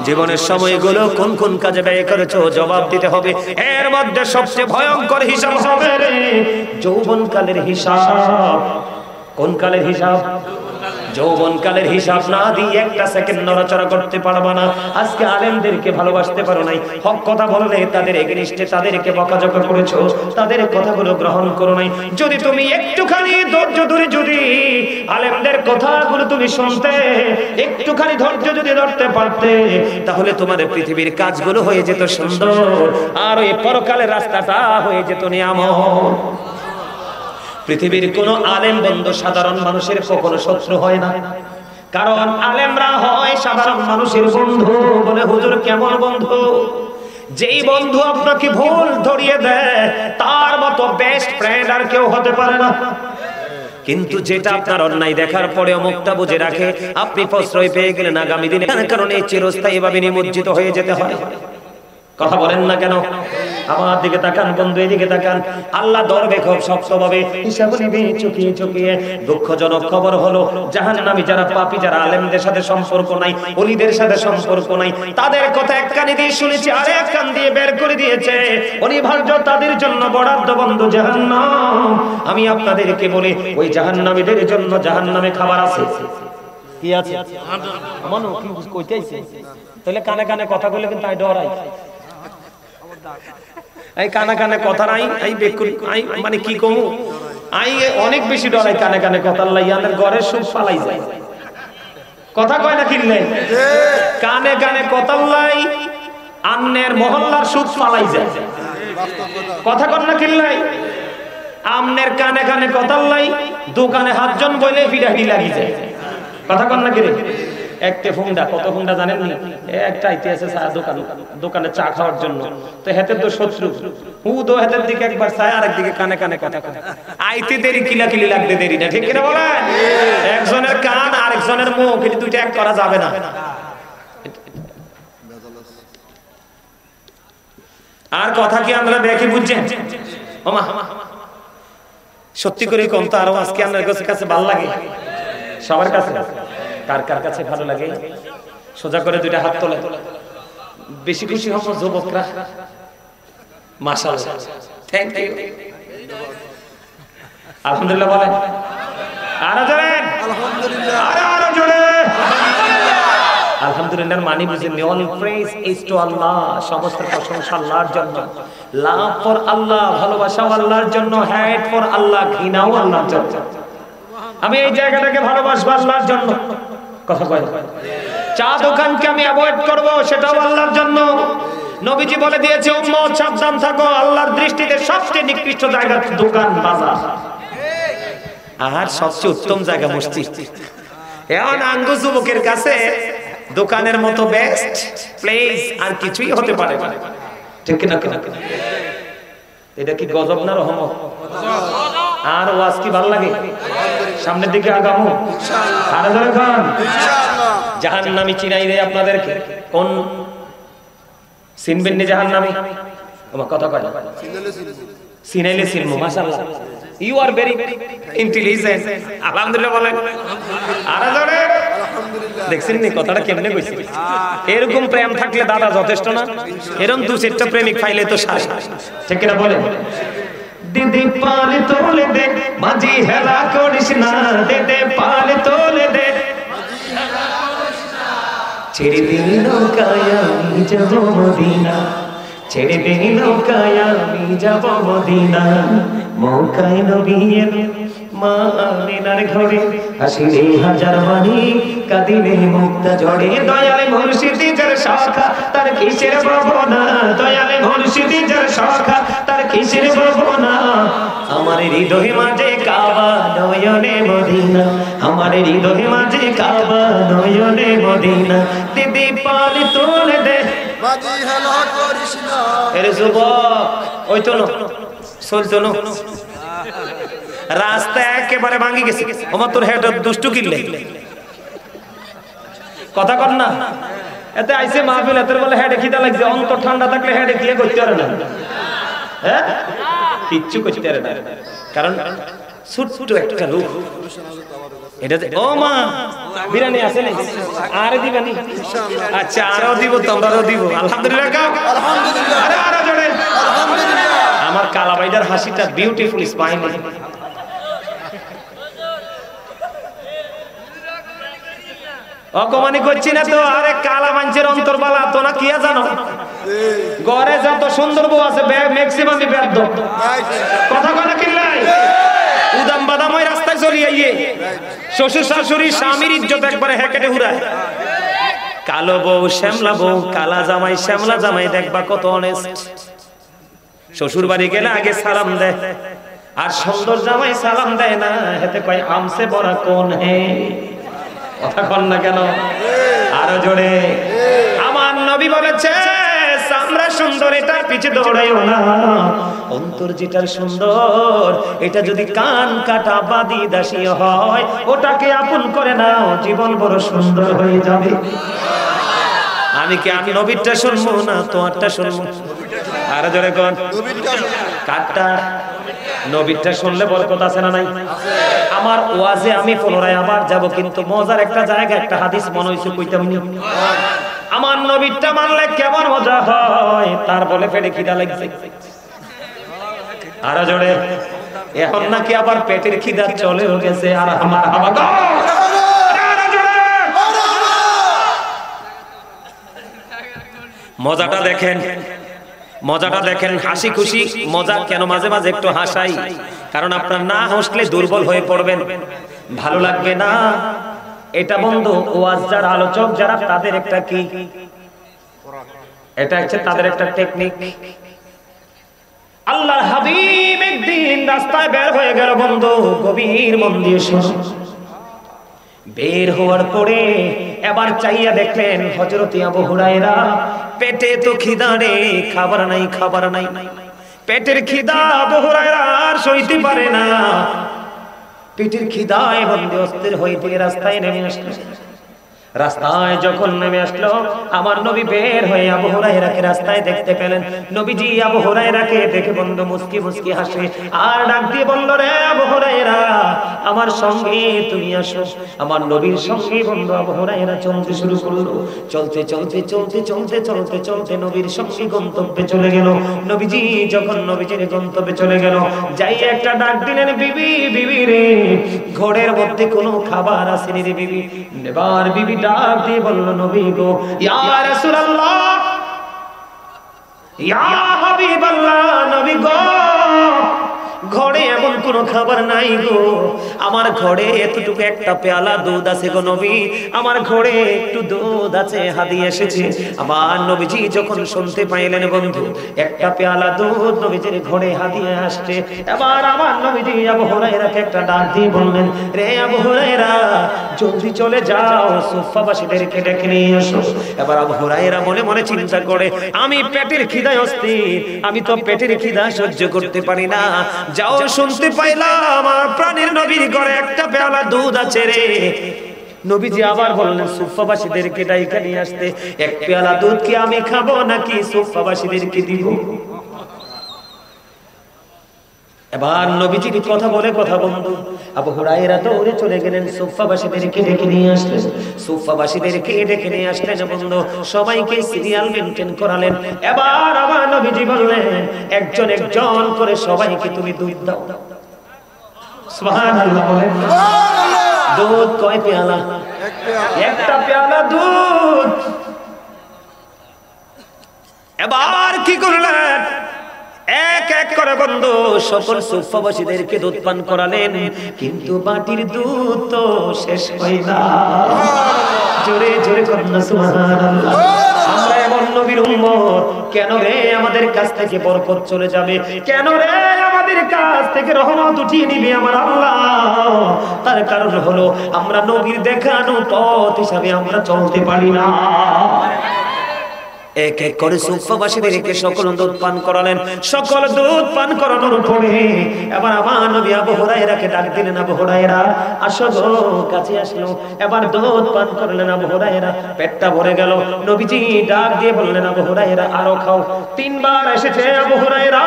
জীবনের সময়গুলো কোন কোন কাজে ব্যয় করেছো জবাব দিতে হবে। এর মধ্যে সবচেয়ে ভয়ঙ্কর হিসাব হবে রে যৌবনকালের হিসাব। কোন কালের হিসাব? যৌবনকালের হিসাব না দিয়ে একটা সেকেন্ড নড়াচড়া করতে পারবা না। আজকে আলেমদেরকে ভালোবাসতে পারো নাই, হক কথা বললে তাদের এগেইনস্টে তাদেরকে বকাঝকা করেছো, তাদের কথাগুলো গ্রহণ করো নাই। যদি তুমি একটুখানি ধৈর্য ধরে যদি আলেমদের কথাগুলো তুমি শুনতে, একটুখানি ধৈর্য যদি ধরতে পারতে, তাহলে তোমার পৃথিবীর কাজগুলো হয়ে যেত সুন্দর, আর ওই পরকালের রাস্তাটা হয়ে যেত নিয়ামত। পৃথিবীর কোন আলেম বন্ধু সাধারণ মানুষের কখনো শত্রু হয় না, কারণ আলেমরা হয় সাধারণ মানুষের বন্ধু। বলে হুজুর কেমন বন্ধু? যেই বন্ধু আপনাকে ভুল ধরিয়ে দেয় তার মতো বেস্ট ফ্রেন্ড আর কেউ হতে পারে না। কিন্তু যেটা আপনার অন্যায় দেখার পরেও মুখটা বুজে রাখে, আপনি প্রশ্রয় পেয়ে গেলেন আগামী দিনে, কারণ এই চিরস্থায়ী ভাবে নিমজ্জিত হয়ে যেতে হয়। কথা বলেন না কেন? আমার দিকে তাকান বন্ধু, এদিকে তাকান। আল্লাহ ধরবে খুব শক্তভাবে, হিসাব নিবে চুকিয়ে চুকিয়ে। দুঃখজনক খবর হলো জাহান্নামী যারা পাপী, যারা আলেমদের সাথে সম্পর্ক নাই, ওলিদের সাথে সম্পর্ক নাই, তাদের কথা এক কানে দিয়ে শুনেছি, আর এক কান দিয়ে বের করে দিয়েছে। অনিবার্য তাদের জন্য বরাদ্দ বন্ধ জাহান্নাম। আমি আপনাদেরকে বলি, ওই জাহান্নামীদের জন্য জাহান্নামে খাবার আছে। কি আছে? আমানো কি কইতে আইছে? তাহলে কানে কানে কথা বলে কিন্তু আই ডরাই। এই কানে কানে কথা নাই, এই বেকুল আই মানে কি কমু, আই অনেক বেশি ডরাই কানে কানে কথা লাইয়ানের ঘরে সুখ ফালাই যায়। কথা কয় না কিনলে কানে কানে কথা লাই আন্নের মহল্লার সুখ ফালাই যায়। কথা কন না কিনলে আমনের কানে কানে কথা লাই দোকানে হাতজন বইলে ফিরাহি লাগি যায়। কথা কন না কিরে একটা ফুংডা, কত ফুংডা জানেন নি? একটা আইতে আছে চা দোকানে চা খাওয়ার জন্য, তো হেতের তো শত্রু হু দো হেতের দিকে একবার চায়, আরেক দিকে কানে কানে কথা কয়। আইতে দেরি কিলাকিলি লাগতে দেরি না, ঠিক কিনা বলেন? একজনের কান আরেকজনের মুখ, এটা দুইটা এক করা যাবে না। আর কথা কি আমরা দেখি বুঝছেন? ওমা সত্যি করে কম তো আরো আজকে আপনার কাছে ভালো লাগে? সবার কাছে? কার কার কাছে ভালো লাগে? সোজা করে দুইটা হাত তোলে। বেশি খুশি হব যুবকরা। মাশাআল্লাহ, থ্যাংক ইউ, আলহামদুলিল্লাহ বলেন। আরো জোরে আলহামদুলিল্লাহ, আরো জোরে আলহামদুলিল্লাহ। মানি বুঝেন? অল প্রেজ ইজ টু আল্লাহ, সমস্ত প্রশংসা আল্লাহর জন্য। লাভ ফর আল্লাহ, ভালোবাসা আল্লাহর জন্য। হেট ফর আল্লাহ, ঘৃণাও আল্লাহর জন্য। আমি এই জায়গাটাকে ভালোবাসবো আল্লাহর জন্য। কথা কয় চা দোকানকে আমি অ্যাভয়েড করব, সেটাও আল্লাহর জন্য। নবীজি বলে দিয়েছে উম্মত সাবধান থাকো, আল্লাহর দৃষ্টিতে সবচেয়ে নিকৃষ্ট জায়গা দোকান বাজার, আর সবচেয়ে উত্তম জায়গা মসজিদ। এখন আঙ্গু যুবকের কাছে দোকানের মতো বেস্ট প্লেস আর কিছুই হতে পারে না, ঠিক না? এটা কি গজব না রহমত? আর ওয়াজ কি ভালো লাগে? সামনের দিকে আগামো ইনশাআল্লাহ। জাহান্নামী চিনাই রে আপনাদেরকে। কোন চিনবেন নি জাহান্নামী? আমার কথা কয় চিনাইলে চিনবো। মাশাআল্লাহ, ইউ আর ভেরি ইন্টেলিজেন্ট। আলহামদুলিল্লাহ বলেন। আর জোরে আলহামদুলিল্লাহ। দেখছেন নি কথাটা কেমনে কইছি? এরকম প্রেম থাকলে দাদা যথেষ্ট না? এরকম দু চারটা প্রেমিক পাইলে তো সারা, ঠিক কিনা বলেন? দিদি পাল তোলে দে, মাঝি হেলা করিস না, দিদি পাল তোলে দে, ছেড়ে দিন নৌকায় আমি যাব মদিনা, ছেড়ে দিন নৌকায় আমি যাব মদিনা। মৌকায় নবী এলো মা আমিনার ঘরে, হাসিলে হাজার বাণী কাঁদিলে মুক্তা ঝরে। দয়ালে মুর্শিদি যার শাখা তার কিসের ভাবনা, দয়ালে মুর্শিদি যার শাখা তার কিসের ভাবনা। আমার হৃদয় মাঝে কাবা নয়নে মদিনা, আমার হৃদয় মাঝে কাবা নয়নে মদিনা। দিদি পাল তোলে দে, মাঝি হেলা করিস না। এরে যুবক ওই তো চলতো না, রাস্তা একেবারে ভাঙি গেছে। আমার তোর হেড দুষ্টু কিনলে কথা কর না। এতে আইসে মাহফিল, এত বলে হেডে খিদা লাগছে। অন্তর ঠান্ডা থাকলে হেডে কি করতে পারে না, হ্যাঁ কিচ্ছু করতে পারে না। কারণ ছোট্ট একটা রূপ এটা। ও মা বিরিয়ানি আছে না? আরে দিবানি? আচ্ছা আরো দিব, তোমরাও দিব। আলহামদুলিল্লাহ গাও আলহামদুলিল্লাহ। আরে আরো জোরে আলহামদুলিল্লাহ। আমার কালাবাইদার হাসিটা বিউটিফুল স্মাইল। অকমানি করছি না তো। আরে কালা মানুষের অন্তরবালা তো না, কি জানো? ঘরে যত সুন্দর বউ আছে ম্যাক্সিমামই ব্যর্থ। কথা কয় না কিল্লাই? উদাম বাদাম ওই রাস্তায় চলি আইয়ে শ্বশুর শাশুড়ি স্বামীর ইজ্জত একবারে হেকেটে হুড়ায়। কালো বউ শ্যামলা বউ, কালা জামাই শ্যামলা জামাই দেখবা কত অনেস্ট। শ্বশুর বাড়ি গেলে আগে সালাম দেয়, আর সুন্দর জামাই সালাম দেয় না। হেতে কয় আমসে বড়া কোন হে। কথা কন না কেন? আরো জোরে। আমার নবী বলেছে আমরা সুন্দর এটার পিছে দৌড়াইও না, অন্তর যেটার সুন্দর এটা যদি কান কাটা বাদি দাসী হয়, ওটাকে আপন করে নাও, জীবন বড় সুন্দর হয়ে যাবে। আমি কি আর নবীরটা শুনবো না তোমারটা শুনবো? আর জোরে কোন কাটটা? নবীরটা শুনলে বরকত আছে না নাই? আমার ওয়াজে আমি পুনরায় আবার যাব, কিন্তু মজার একটা জায়গা একটা হাদিস মনে হইছে কইতাম না। আমার নবীরটা মানলে কেমন মজা হয়, তার বলে পেটে খিদা লাগছে। আর জোরে এখন নাকি আবার পেটের খিদা চলে গেছে। আর আমার মজাটা দেখেন, মজাটা দেখেন, হাসি খুশি মজা কেন মাঝে মাঝে একটু হাসাই, কারণ আপনার না হাসলে দুর্বল হয়ে পড়বেন, ভালো লাগবে না। এটা বন্ধু ওয়াজ যারা আলোচক যারা তাদের একটা কি, এটা হচ্ছে তাদের একটা টেকনিক। আল্লাহর হাবিব একদিন রাস্তায় বের হয়ে গেল বন্ধু, গভীর মন দিয়ে শুনুন। বের হওয়ার পরে এবার চাইয়া দেখলেন হযরত আবু হুরায়রা পেটে তো খিদা রে, খাবার নাই খাবার নাই, পেটের খিদা আবু হুরায়রা আর সইতে পারে না। পেটের খিদায় বন্ধু অস্থির হইতে রাস্তায় নেমে আসলো। রাস্তায় যখন নেমে আসলো আমার নবী বের হয়ে আবু হুরায়রাকে রাস্তায় দেখতে পেলেন। নবীজি আবু হুরায়রাকে দেখে বন্ধু মুস্কি মুস্কি হাসে আর ডাক দিয়ে বলল, রে আবু হুরায়রা আমার সঙ্গে তুমি আসো। আমার নবীর সঙ্গে বন্ধু আবু হুরায়রা চলতে শুরু করলো। চলতে চলতে চলতে চলতে চলতে চলতে নবীর সঙ্গে গন্তব্যে চলে গেল। নবীজি যখন নবীজির গন্তব্যে চলে গেল, যাই একটা ডাক দিলেন, বিবি বিবি রে, ঘরের মধ্যে কোনো খাবার আসেনি রে বিবি। এবার বিবি ডাক দিয়ে বলল, নবী গো, ইয়া রাসূলুল্লাহ, ইয়া হাবিবাল্লাহ, নবী গো, ঘরে এমন কোনো খাবার নাই গো, আমার ঘরে এতটুকু একটা পেয়ালা দুধ আছে গো নবী, আমার ঘরে একটু দুধ আছে, হাদিয়া এসেছে। আমার নবীজি যখন শুনতে পাইলেন বন্ধু একটা পেয়ালা দুধ নবীজির ঘরে হাদিয়া আসছে, এবার আমার নবীজি আবু হুরায়রাকে একটা ডাক দিয়ে বললেন, রে আবু হুরায়রা জলদি চলে যাও, সুফফাবাসীদেরকে ডেকে নিয়ে আসো। এবার আবু হুরায়রা মনে মনে চিন্তা করে, আমি পেটের খিদায় অস্থির, আমি তো পেটের খিদা সহ্য করতে পারি না। যাও, শুনতে পাইলাম আমার প্রাণের নবীর ঘরে একটা পেয়ালা দুধ আছে রে। নবীজি আবার বললেন সুফফাবাসীদেরকে ডাইকা নিয়ে আসতে। এক পেয়ালা দুধ কি আমি খাবো নাকি সুফফাবাসীদেরকে দিব? এবার নবীজির কথা বলে কথা বন্ধু আবু হুরায়রা তো উড়ে চলে গেলেন, সুফফাবাসীদেরকে ডেকে নিয়ে আসলেন। সুফফাবাসীদেরকে ডেকে নিয়ে আসলেন বন্ধু, সবাইকে সিরিয়াল মেইনটেইন করালেন। এবার আমার নবীজি বললেন, একজন একজন করে সবাইকে তুমি দুধ দাও। সুবহানাল্লাহ বলেন। দুধ কয় পেয়ালা? একটা পেয়ালা দুধ। এবার কি করলেন? এক এক করে বন্ধু সকল সুফফাবাসীদেরকে দুধ পান করালেন, কিন্তু বাটির দুধ তো শেষ হয় না। জোরে জোরে কন্যা সুবহানাল্লাহ। আমরা এমন নবীর উম্মত, কেন রে আমাদের কাছ থেকে বরকত চলে যাবে? কেন রে আমাদের কাছ থেকে রহমত উঠিয়ে নিবে আমার আল্লাহ? তার কারণ হলো আমরা নবীর দেখানো পথ হিসাবে আমরা চলতে পারি না। এক এক করে সুফফাবাসীদেরকে সকল দুধ পান করালেন। সকল দুধ পান করানোর পরে এবার আমার নবী আবু হুরায়রাকে ডাক দিলেন, আবু হুরায়রা আসো গো, কাছে আসলো। এবার দুধ পান করলেন আবু হুরায়রা, পেটটা ভরে গেল। নবীজি ডাক দিয়ে বললেন, আবু হুরায়রা আরো খাও। তিনবার এসেছে আবু হুরায়রা,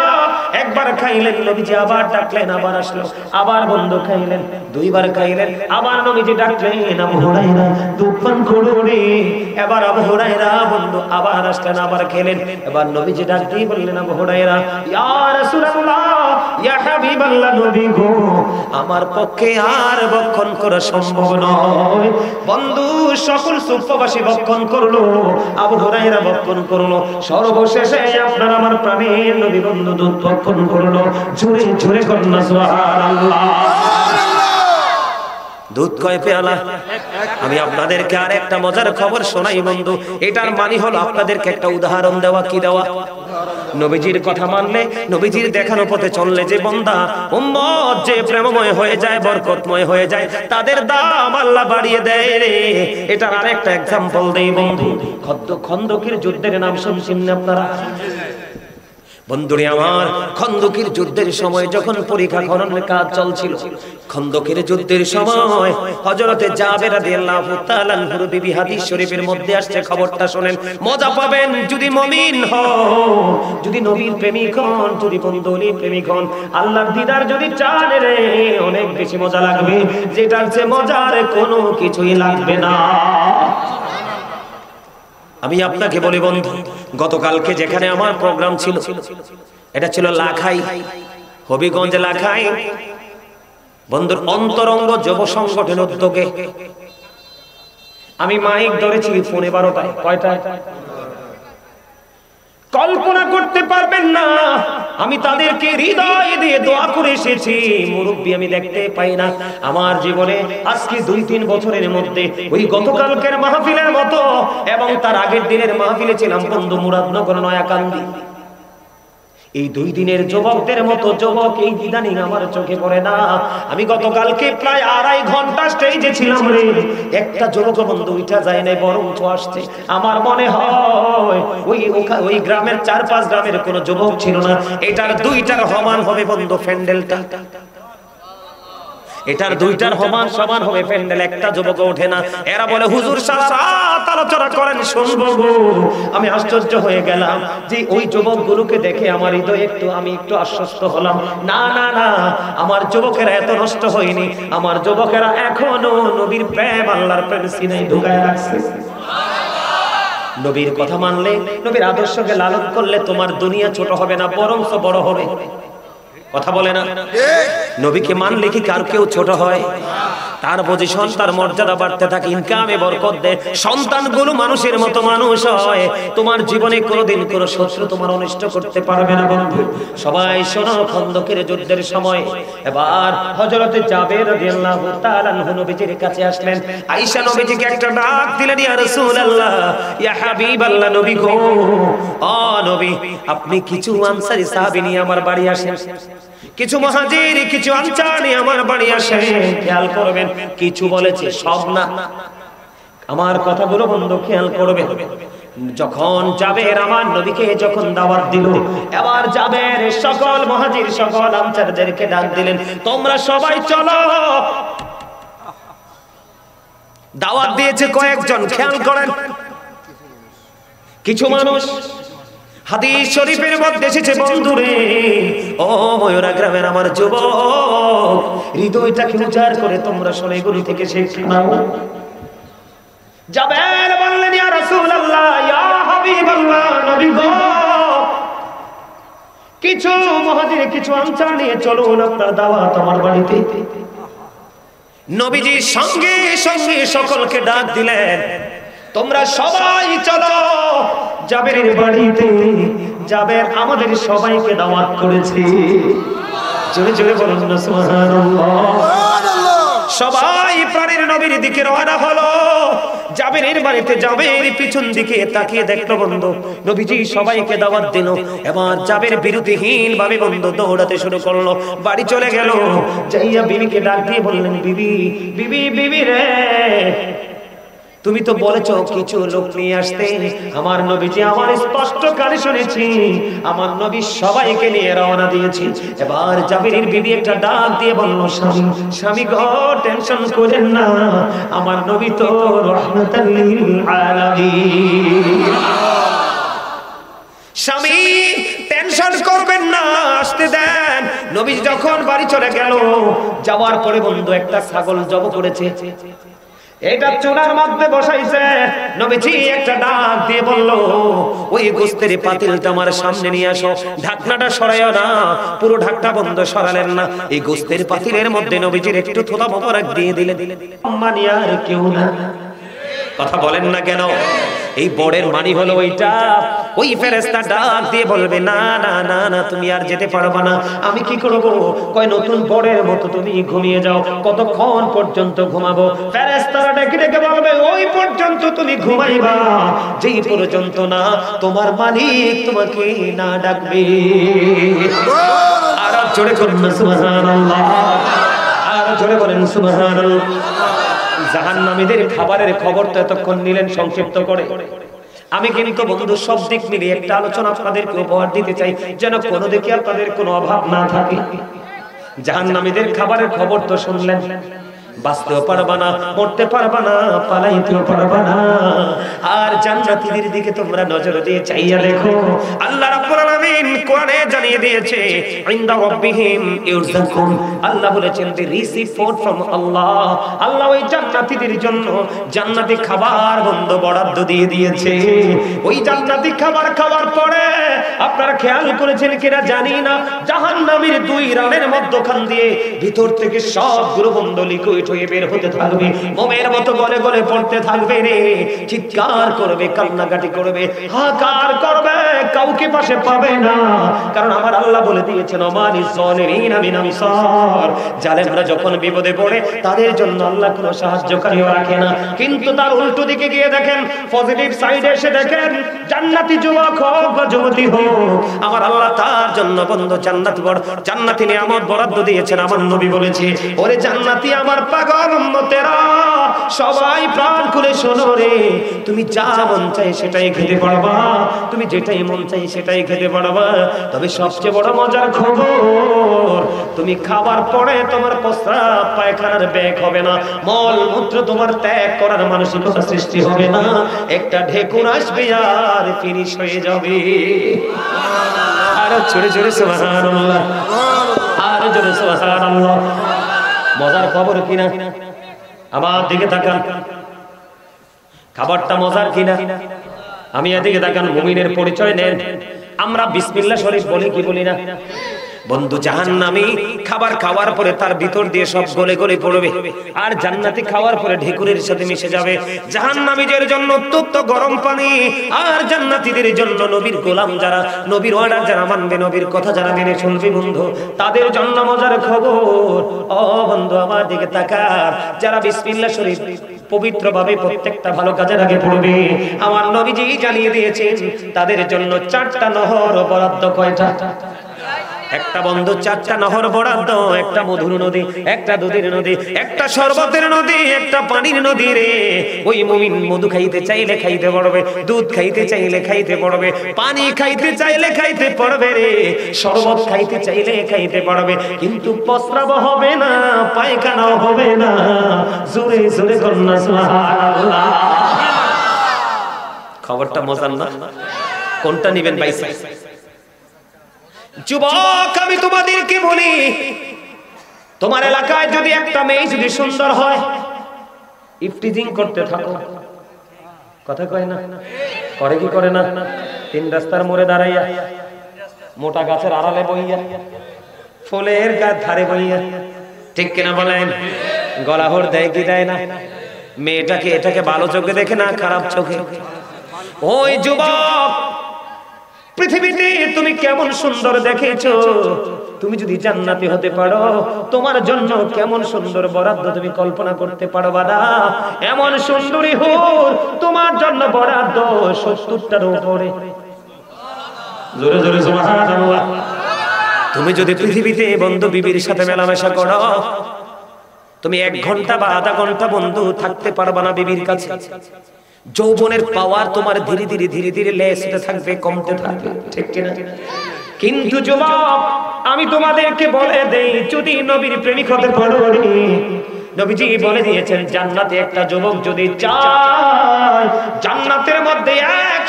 একবার খাইলেন, নবীজি আবার ডাকলেন, আবার আসলো, আবার বন্ধু খাইলেন, দুইবার খাইলেন, আবার নবীজি ডাকলেন, আবু হুরায়রা দুধ পান করো রে। এবার আবু হুরায়রা বন্ধু আবার আসলেন, আবার খেলেন। এবার নবীজি ডাক দিয়ে বললেন, আবু হুরায়রা, ইয়া রাসূলুল্লাহ, ইয়া হাবিবাল্লাহ, নবী গো, আমার পক্ষে আর ভক্ষণ করা সম্ভব নয়। বন্ধু সকল সুফফাবাসী ভক্ষণ করলো, আবু হুরায়রা ভক্ষণ করলো, সর্বশেষে আপনার আমার প্রাণের নবী বন্ধু দুধ ভক্ষণ করলো। জোরে জোরে কন্যা সুবহানাল্লাহ। দুধ কয় পেয়ালা? আমি আপনাদেরকে আর একটা মজার খবর শোনাই বন্ধু। এটার মানে হলো আপনাদেরকে একটা উদাহরণ দেওয়া। কি দেওয়া? নবীজির কথা মানলে, নবীজির দেখানো পথে চললে যে বান্দা উম্মত যে প্রেমময় হয়ে যায়, বরকতময় হয়ে যায়, তাদের দাম আল্লাহ বাড়িয়ে দেয় রে। এটার আরেকটা এক্সাম্পল দেই বন্ধু। খন্দকের যুদ্ধের নাম শুনছেন আপনারা? বন্ধুরে আমার, খন্দকের যুদ্ধের সময় যখন পরীক্ষা খননের কাজ চলছিল, খন্দকের যুদ্ধের সময় হযরতে জাবের রাদিয়াল্লাহু তাআলা আনহুর বিবি হাদিস শরীফের মধ্যে আসছে, খবরটা শুনেন, মজা পাবেন যদি মুমিন হন, যদি নবীর প্রেমিক হন, যদি বন্ধুর প্রেমিক হন, আল্লাহর দিদার যদি চান রে, অনেক বেশি মজা লাগবে, যেটার চেয়ে মজার কোনো কিছুই লাগবে না। আমি আপনাকে বলি বন্ধু, গতকালকে যেখানে আমার প্রোগ্রাম ছিল, এটা ছিল লাখাই, হবিগঞ্জ লাখাই, বন্ধুর অন্তরঙ্গ যুব সংগঠনের উদ্যোগে। আমি মাইক ধরেছি ফোনে 12টায়, কয়টায়? কল্পনা করতে পারবেন না, আমি তাদেরকে হৃদয় দিয়ে দোয়া করে এসেছি। মুরব্বী আমি দেখতে পাই না আমার জীবনে আজকে 2-3 বছরের মধ্যে, ওই গতকালকের মাহফিলের মতো এবং তার আগের দিনের মাহফিলে ছিলাম বন্ধু মুরাদনগর নয়াকান্দি, এই 2 দিনের যুবকদের মতো যুবক এই ইদানিং আমার চোখে পড়ে না। আমি গতকালকে প্রায় 2.5 ঘন্টা স্টেজে ছিলাম রে, একটা যুবক বন্ধু উঠা যায় নাই, বরং তো আসছে। আমার মনে হয় ওই গ্রামের 4-5 গ্রামের কোনো যুবক ছিল না। এটার 2টার সমান হবে বন্ধু প্যান্ডেলটা, এটার 2টার সমান হবে প্যান্ডেল, একটা যুবক ওঠে না। এরা বলে হুজুর সারা রাত আলোচনা করেন, শুনবো গো। আমি আশ্চর্য হয়ে গেলাম যে ওই যুবকগুলোকে দেখে আমার হৃদয় আমি একটু আশ্বস্ত হলাম। না না না, আমার যুবকেরা এত নষ্ট হয়নি, আমার যুবকেরা এখনো নবীর প্রেম, আল্লাহর প্রেম সিনায় ঢুকায় রাখছে। নবীর কথা মানলে, নবীর আদর্শকে লালন করলে তোমার দুনিয়া ছোট হবে না, বরং বড় হবে। কথা বলে না? নবীকে মানলে কি কার কেউ ছোট হয়? তার পজিশন, তার মর্যাদা বাড়তে থাকে, ইনকামে বরকত দেয়, সন্তানগুলো মানুষের মতো মানুষ হয়। তোমার জীবনে কোনোদিন কোনো শত্রু তোমার অনিষ্ট করতে পারবে না বন্ধু। সবাই শোনো, খন্দকের যুদ্ধের সময় এবার হযরতে জাবের রাদিয়াল্লাহু তাআলা আনহু নবীজির কাছে আসলেন। আয়েশা নবীজিকে একটা ডাক দিলেন, ইয়া রাসূলুল্লাহ, ইয়া হাবিবাল্লাহ, নবী গো, ও নবী, আপনি কিছু আনসারী সাহাবী নিয়ে আমার বাড়ি আসেন, কিছু মুহাজির, কিছু আনসার নিয়ে আমার বাড়ি আসেন। খেয়াল করবেন, কিছু বলেছে, সব না। আমার কথাগুলো বন্ধু খেয়াল করবেন। যখন জাবের আমার নবীকে যখন দাওয়াত দিল, এবার জাবের সকল মুহাজির, সকল আনসারদেরকে ডাক দিলেন, তোমরা সবাই চলো। দাওয়াত দিয়েছে কয়েকজন, খেয়াল করেন, কিছু মানুষ। হাদিস শরীফের মধ্যে এসেছে বন্ধুরে, ও ময়ূরা গ্রামের আমার যুবক, হৃদয়টাকে উজাড় করে তোমরা শোনো, এগুলি থেকে শিক্ষা নাও। জাবের বললেন, ইয়া রাসূলুল্লাহ, ইয়া হাবিবাল্লাহ, নবী গো, কিছু মুহাজির, কিছু আনসার নিয়ে চলুন, আপনার দাওয়াত আমার বাড়িতে। নবীজি সঙ্গে সঙ্গে সকলকে ডাক দিলেন, তোমরা সবাই চলো জাবেরের বাড়িতে। জাবের আমাদের সবাইকে দাওয়াত করেছে। জোরে জোরে বলুন না সুবহানাল্লাহ। সবাই প্রাণের নবীর দিকে রওনা হলো। জাবেরের বাড়িতে জাবের পিছন দিকে তাকিয়ে দেখলো বন্ধু, নবীজি সবাইকে দাওয়াত দিল। এবার জাবের বিরতিহীন ভাবে বন্ধু দৌড়াতে শুরু করলো, বাড়ি চলে গেল। যাইয়া বিবিকে ডাক দিয়ে বললেন, বিবি, বিবি, বিবি রে, তুমি তো বলেছো কিছু লোক নিয়ে আসতে। আমার নবীজি, আমার স্পষ্ট কানে শুনেছি, আমার নবী সবাইকে নিয়ে রওনা দিয়েছি। এবার জাবেরের বিবি একটা ডাক দিয়ে বলল, স্বামী, স্বামী গো, টেনশন করেন না, আমার নবী তো রাহমাতাল লিল আলামিন। স্বামী টেনশন করবেন না, আসতে দেন। নবী যখন বাড়ি চলে গেল, যাওয়ার পরে বন্ধু একটা ছাগল জব করেছে, এটা চুলার মধ্যে বসাইছে। নবীজি একটা ডাক দিয়ে বলল, ওই গোস্তের পাতিলটা আমার সামনে নিয়ে আসো। ঢাকনাটা সরাইও না, পুরো ঢাকনা বন্ধ সরালেন না। এই গোস্তের পাতিলের মধ্যে নবীজির একটু থোড়া মোবারক দিয়ে দিলেন। মানি আর কেউ না, কথা বলেন না কেন? এই বড়ের মানি হলো ওইটা। ওই ফেরেশতা ডাক দিয়ে বলবে, না না না না, তুমি আর যেতে পারবে না। আমি কি করব? কয়, নতুন বড়ের মতো তুমি ঘুমিয়ে যাও। কতক্ষণ পর্যন্ত ঘুমাবো? ফেরেশতারা ডেকে ডেকে বলবে, ওই পর্যন্ত তুমি ঘুমাইবা যেই পর্যন্ত না তোমার মালিক তোমাকে না ডাকবে। আর জোরে করুন সুবহানাল্লাহ, আর জোরে বলেন সুবহানাল্লাহ। জাহান্নামীদের খাবারের খবর তো এতক্ষণ নিলেন সংক্ষিপ্ত করে। আমি কিন্তু বন্ধু সব দিক মিলিয়ে একটা আলোচনা আপনাদেরকে উপহার দিতে চাই, যেন কোনো দিকে আপনাদের কোনো অভাব না থাকে। জাহান্নামীদের খাবারের খবর তো শুনলেন, বাঁচতেও পারবা না, মরতে পারবা না, পালাইতেও পারবা না। আর জান্নাতীদের দিকে তোমরা নজর দিয়ে চাইয়া দেখো, আল্লাহ রাব্বুল আলামিন কোরআনে জানিয়ে দিয়েছে, ইনদা রাব্বিহিম ইউরযাকুন। আল্লাহ বলেছেন দে রিসিভ ফুড ফ্রম আল্লাহ। আল্লাহ ওই জান্নাতীদের জন্য জান্নাতি খাবার বন্ধ বরাদ্দ দিয়ে দিয়েছে। ওই জান্নাতি খাবার খাওয়ার পরে আপনারা খেয়াল করেছেন কিনা জানি না, জাহান্নামীর দুই রানের মধ্যখান দিয়ে ভিতর থেকে সবগুলো বন্ধ লিকুইড হয়ে বের হতে থাকবে, মোমের মতো গলে গলে পড়তে থাকবে রে। চিৎকার করবে, কান্নাকাটি করবে, হাহাকার করবে, কাউকে পাশে পাবে না। কারণ আমার আল্লাহ বলে দিয়েছেন ওমালিজ জালিমিন মিন আনসার। জালেমরা যখন বিপদে পড়ে তাদের জন্য আল্লাহ কোনো সাহায্যকারীও রাখে না। কিন্তু তার উল্টো দিকে গিয়ে দেখেন, পজিটিভ সাইডে এসে দেখেন, জান্নাতি যুবক হোক বা যুবতী হোক, আমার আল্লাহ তার জন্য বন্ধ জান্নাতি নিয়ামত বরাদ্দ দিয়েছেন। আমার নবী বলেছে, ওরে জান্নাতি আমার পাগল উম্মতেরা, সবাই প্রাণ খুলে শোনো রে, তুমি যা মন চাই সেটাই খেতে পারবা, তুমি যেটাই মন চাই সেটাই খেতে পারবা। তবে সবচেয়ে বড় মজার খবর, তুমি খাবার পরে তোমার প্রস্রাব পায়খানার ব্যাগ হবে না, মল মূত্র তোমার ত্যাগ করার মানসিকতা সৃষ্টি হবে না। একটা ঢেকুর আসবে আর ফিনিশ হয়ে যাবে। আর জোরে জোরে সুবহানাল্লাহ, আর জোরে সুবহানাল্লাহ। মজার খবর কিনা? আমার দিকে তাকান, খাবারটা মজার কিনা? আমি এদিকে তাকান, মুমিনের পরিচয় নেন। আমরা বিসমিল্লাহ শরীফ বলি কি বলি না? বন্ধু জাহান্নামী খাবার খাওয়ার পরে তার ভিতর দিয়ে সব গলে গলে পড়বে, আর জান্নাতি খাওয়ার পরে ঢেকুরের সাথে মিশে যাবে। জাহান্নামীদের জন্য উত্তপ্ত গরম পানি, আর জান্নাতীদের জন্য নবীর গোলাম যারা, নবীর অর্ডার যারা মানবে, নবীর কথা যারা মেনে চলবে বন্ধু, তাদের জন্য মজার খবর। ও বন্ধু আমার দিকে তাকান, যারা বিসমিল্লাহ শরীফ পবিত্রভাবে প্রত্যেকটা ভালো কাজের আগে পড়বে, আমার নবীজি জানিয়ে দিয়েছেন তাদের জন্য 4টা নহর বরাদ্দ। কয়টা? একটা বন্ধু 4টা নহর বরাদ্দ। একটা মধুর নদী, একটা দুধের নদী, একটা শরবতের নদী, একটা পানির নদী রে। ওই মুমিন মধু খাইতে চাইলে খাইতে পারবে, দুধ খাইতে চাইলে খাইতে পারবে, পানি খাইতে চাইলে খাইতে পারবে রে, শরবত খাইতে চাইলে খাইতে পারবে, কিন্তু প্রস্রাব হবে না, পায়খানাও হবে না। জোরে জোরে কন্যা সুবহানাল্লাহ। খবরটা মজার না? কোনটা নিবেন ভাই? যুবক আমি তোমাদেরকে বলি, তোমার এলাকায় যদি একটা মেয়ে যদি সুন্দর হয়, ইফটিজিং করতে থাকো। কথা কয় না? করে কি করে না? 3 রাস্তার মোড়ে দাঁড়াইয়া, মোটা গাছের আড়ালে বইয়া, ফুলের গাছ ধারে বইয়া, ঠিক কিনা বলেন? গলাহর দেয় কি দেয় না? মেয়েটাকে এটাকে ভালো চোখে দেখে না খারাপ চোখে? ওই যুবক, পৃথিবীতে তুমি কেমন সুন্দর দেখেছো, তুমি যদি জান্নাতি হতে পারো, তোমার জন্য কেমন সুন্দর বরাদ্দ তুমি কল্পনা করতে পারবা না। এমন সুন্দরী হুর তোমার জন্য বরাদ্দ 70টার উপরে। জোরে জোরে সুবহানাল্লাহ। তুমি যদি পৃথিবীতে বন্ধু বিবির সাথে মেলামেশা করো, তুমি 1 ঘন্টা বা আধা ঘন্টা বন্ধু থাকতে পারবা না বিবির কাছে। যৌবনের পাওয়ার তোমার ধীরে ধীরে ধীরে ধীরে লেসতে থাকবে, কমতে থাকবে, ঠিক কিনা? কিন্তু যুবক আমি তোমাদেরকে বলে দেই, যদি নবীর প্রেমিক হতে পারো, নবীজি বলে দিয়েছেন জান্নাতে একটা যুবক যদি চায়, জান্নাতের মধ্যে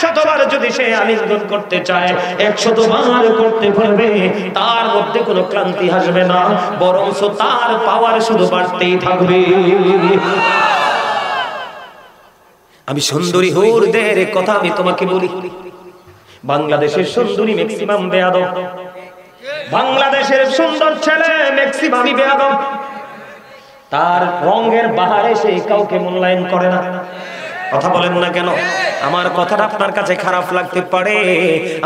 100 বার যদি সে আলিঙ্গন করতে চায়, 100 বার করতে পারবে, তার মধ্যে কোনো ক্লান্তি আসবে না, বরং তার পাওয়ার শুধু বাড়তেই থাকবে। আমি সুন্দরী হুরদের কথা আমি তোমাকে বলি, বাংলাদেশের সুন্দরী ম্যাক্সিমাম বেয়াদব, বাংলাদেশের সুন্দর ছেলে ম্যাক্সিমামই বেয়াদব। তার রঙের বাহারে সে কাউকে মূল্যায়ন করে না। কথা বলেন না কেন? আমার কথাটা আপনার কাছে খারাপ লাগতে পারে,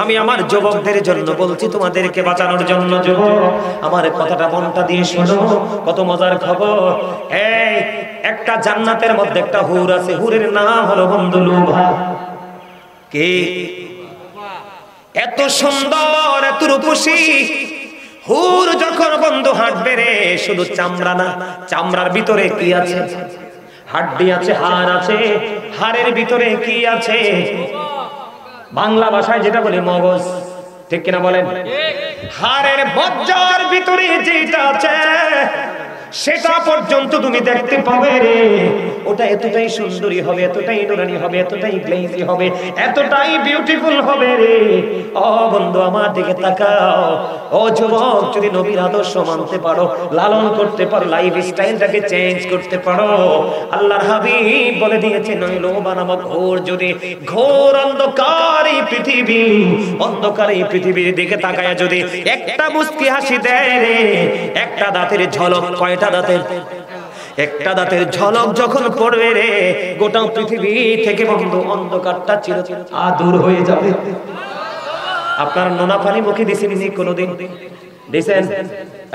আমি আমার যুবকদের জন্য বলছি, তোমাদেরকে বাঁচানোর জন্য। যুবক আমার কথাটা মনটা দিয়ে শোনো, কত মজার খবর। এই একটা জান্নাতের মধ্যে একটা হুর আছে, হুরের নাম হলো বন্ধু লুভা। কে? এত সুন্দর, এত রূপসী হুর যখন বন্ধু হাঁটবে রে, শুধু চামড়া না, চামড়ার ভিতরে কি আছে? হাড্ডি আছে, হাড় আছে, হাড়ের ভিতরে কি আছে? বাংলা ভাষায় যেটা বলি মগজ, ঠিক কিনা বলেন? হাড়ের মজ্জার ভিতরে যেটা আছে সেটা পর্যন্ত তুমি দেখতে পাবে রে, ওটা এতটাই সুন্দরী হবে, এতটাই নুরানি হবে, এতটাই গ্লেজি হবে, এতটাই বিউটিফুল হবে রে। ও বন্ধু আমার দিকে তাকাও, ও যুবক, যদি নবীর আদর্শ মানতে পারো, লালন করতে পারো, লাইফ স্টাইলটাকে চেঞ্জ করতে পারো, আল্লাহর হাবিব বলে দিয়েছেন নইলো বানাবো ঘোর, যদি ঘোর অন্ধকার এই পৃথিবী, অন্ধকার এই পৃথিবীর দিকে তাকায়া যদি একটা মুস্কি হাসি দেয় রে, একটা দাঁতের ঝলক, কয়টা দাঁতের? একটা দাঁতের ঝলক যখন পড়বে রে, গোটা পৃথিবী থেকে বন্ধু অন্ধকারটা চিরচির দূর হয়ে যাবে। আপনার নোনা পানি মুখে দিছেননি কোনোদিন? দিছেন?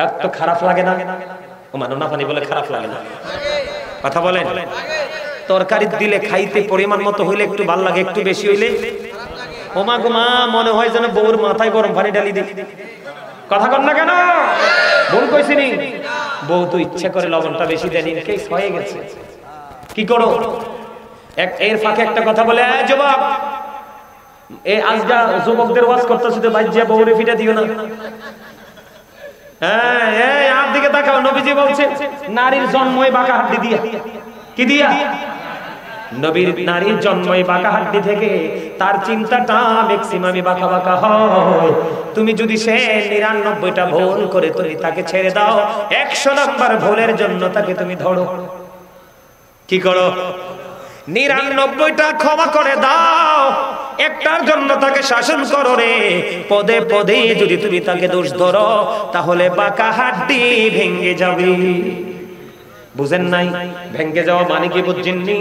এত খারাপ লাগে না? ওমা নোনা পানি বলে খারাপ লাগে না? কথা বলেন। তরকারি দিলে খাইতে পরিমাণ মতো হইলে একটু ভালো লাগে, একটু বেশি হইলে ওমা গোমা মনে হয় যেন বউর মাথায় গরম পানি ঢালি দিই। কথা কন না কেন? ভুল কইছিনি? বউ তো ইচ্ছা করে লবণটা বেশি দেয়নি, কেস হয়ে গেছে, কি করো? এর ফাঁকে একটা কথা বলে, যুবক, এই আজগা যুবকদের ওয়াজ করতেছি তো বাইজিয়া বউরে ফিটা দিও না। হ্যাঁ, এই আর দিকে তাকাও, নবীজি বলছে নারীর জন্মই বাঁকা হাড্ডি দিয়া। কি দিয়া? নবীর নারীর জন্মই বাঁকা হাড্ডি থেকে, তার চিন্তাটা ম্যাক্সিমামই বাঁকা বাঁকা হয়। তুমি যদি সে ৯৯টা ভুল করে তুমি তাকে ছেড়ে দাও, ১০০ নাম্বার ভুলের জন্য তাকে তুমি ধরো, কি করো? ৯৯টা ক্ষমা করে দাও, একটার জন্য তাকে শাসন করো রে। পদে পদে যদি তুমি তাকে দোষ ধরো, তাহলে বাঁকা হাড্ডি ভেঙে যাবে। বুঝেন নাই? ভেঙে যাওয়া মানে কি বুঝছেননি?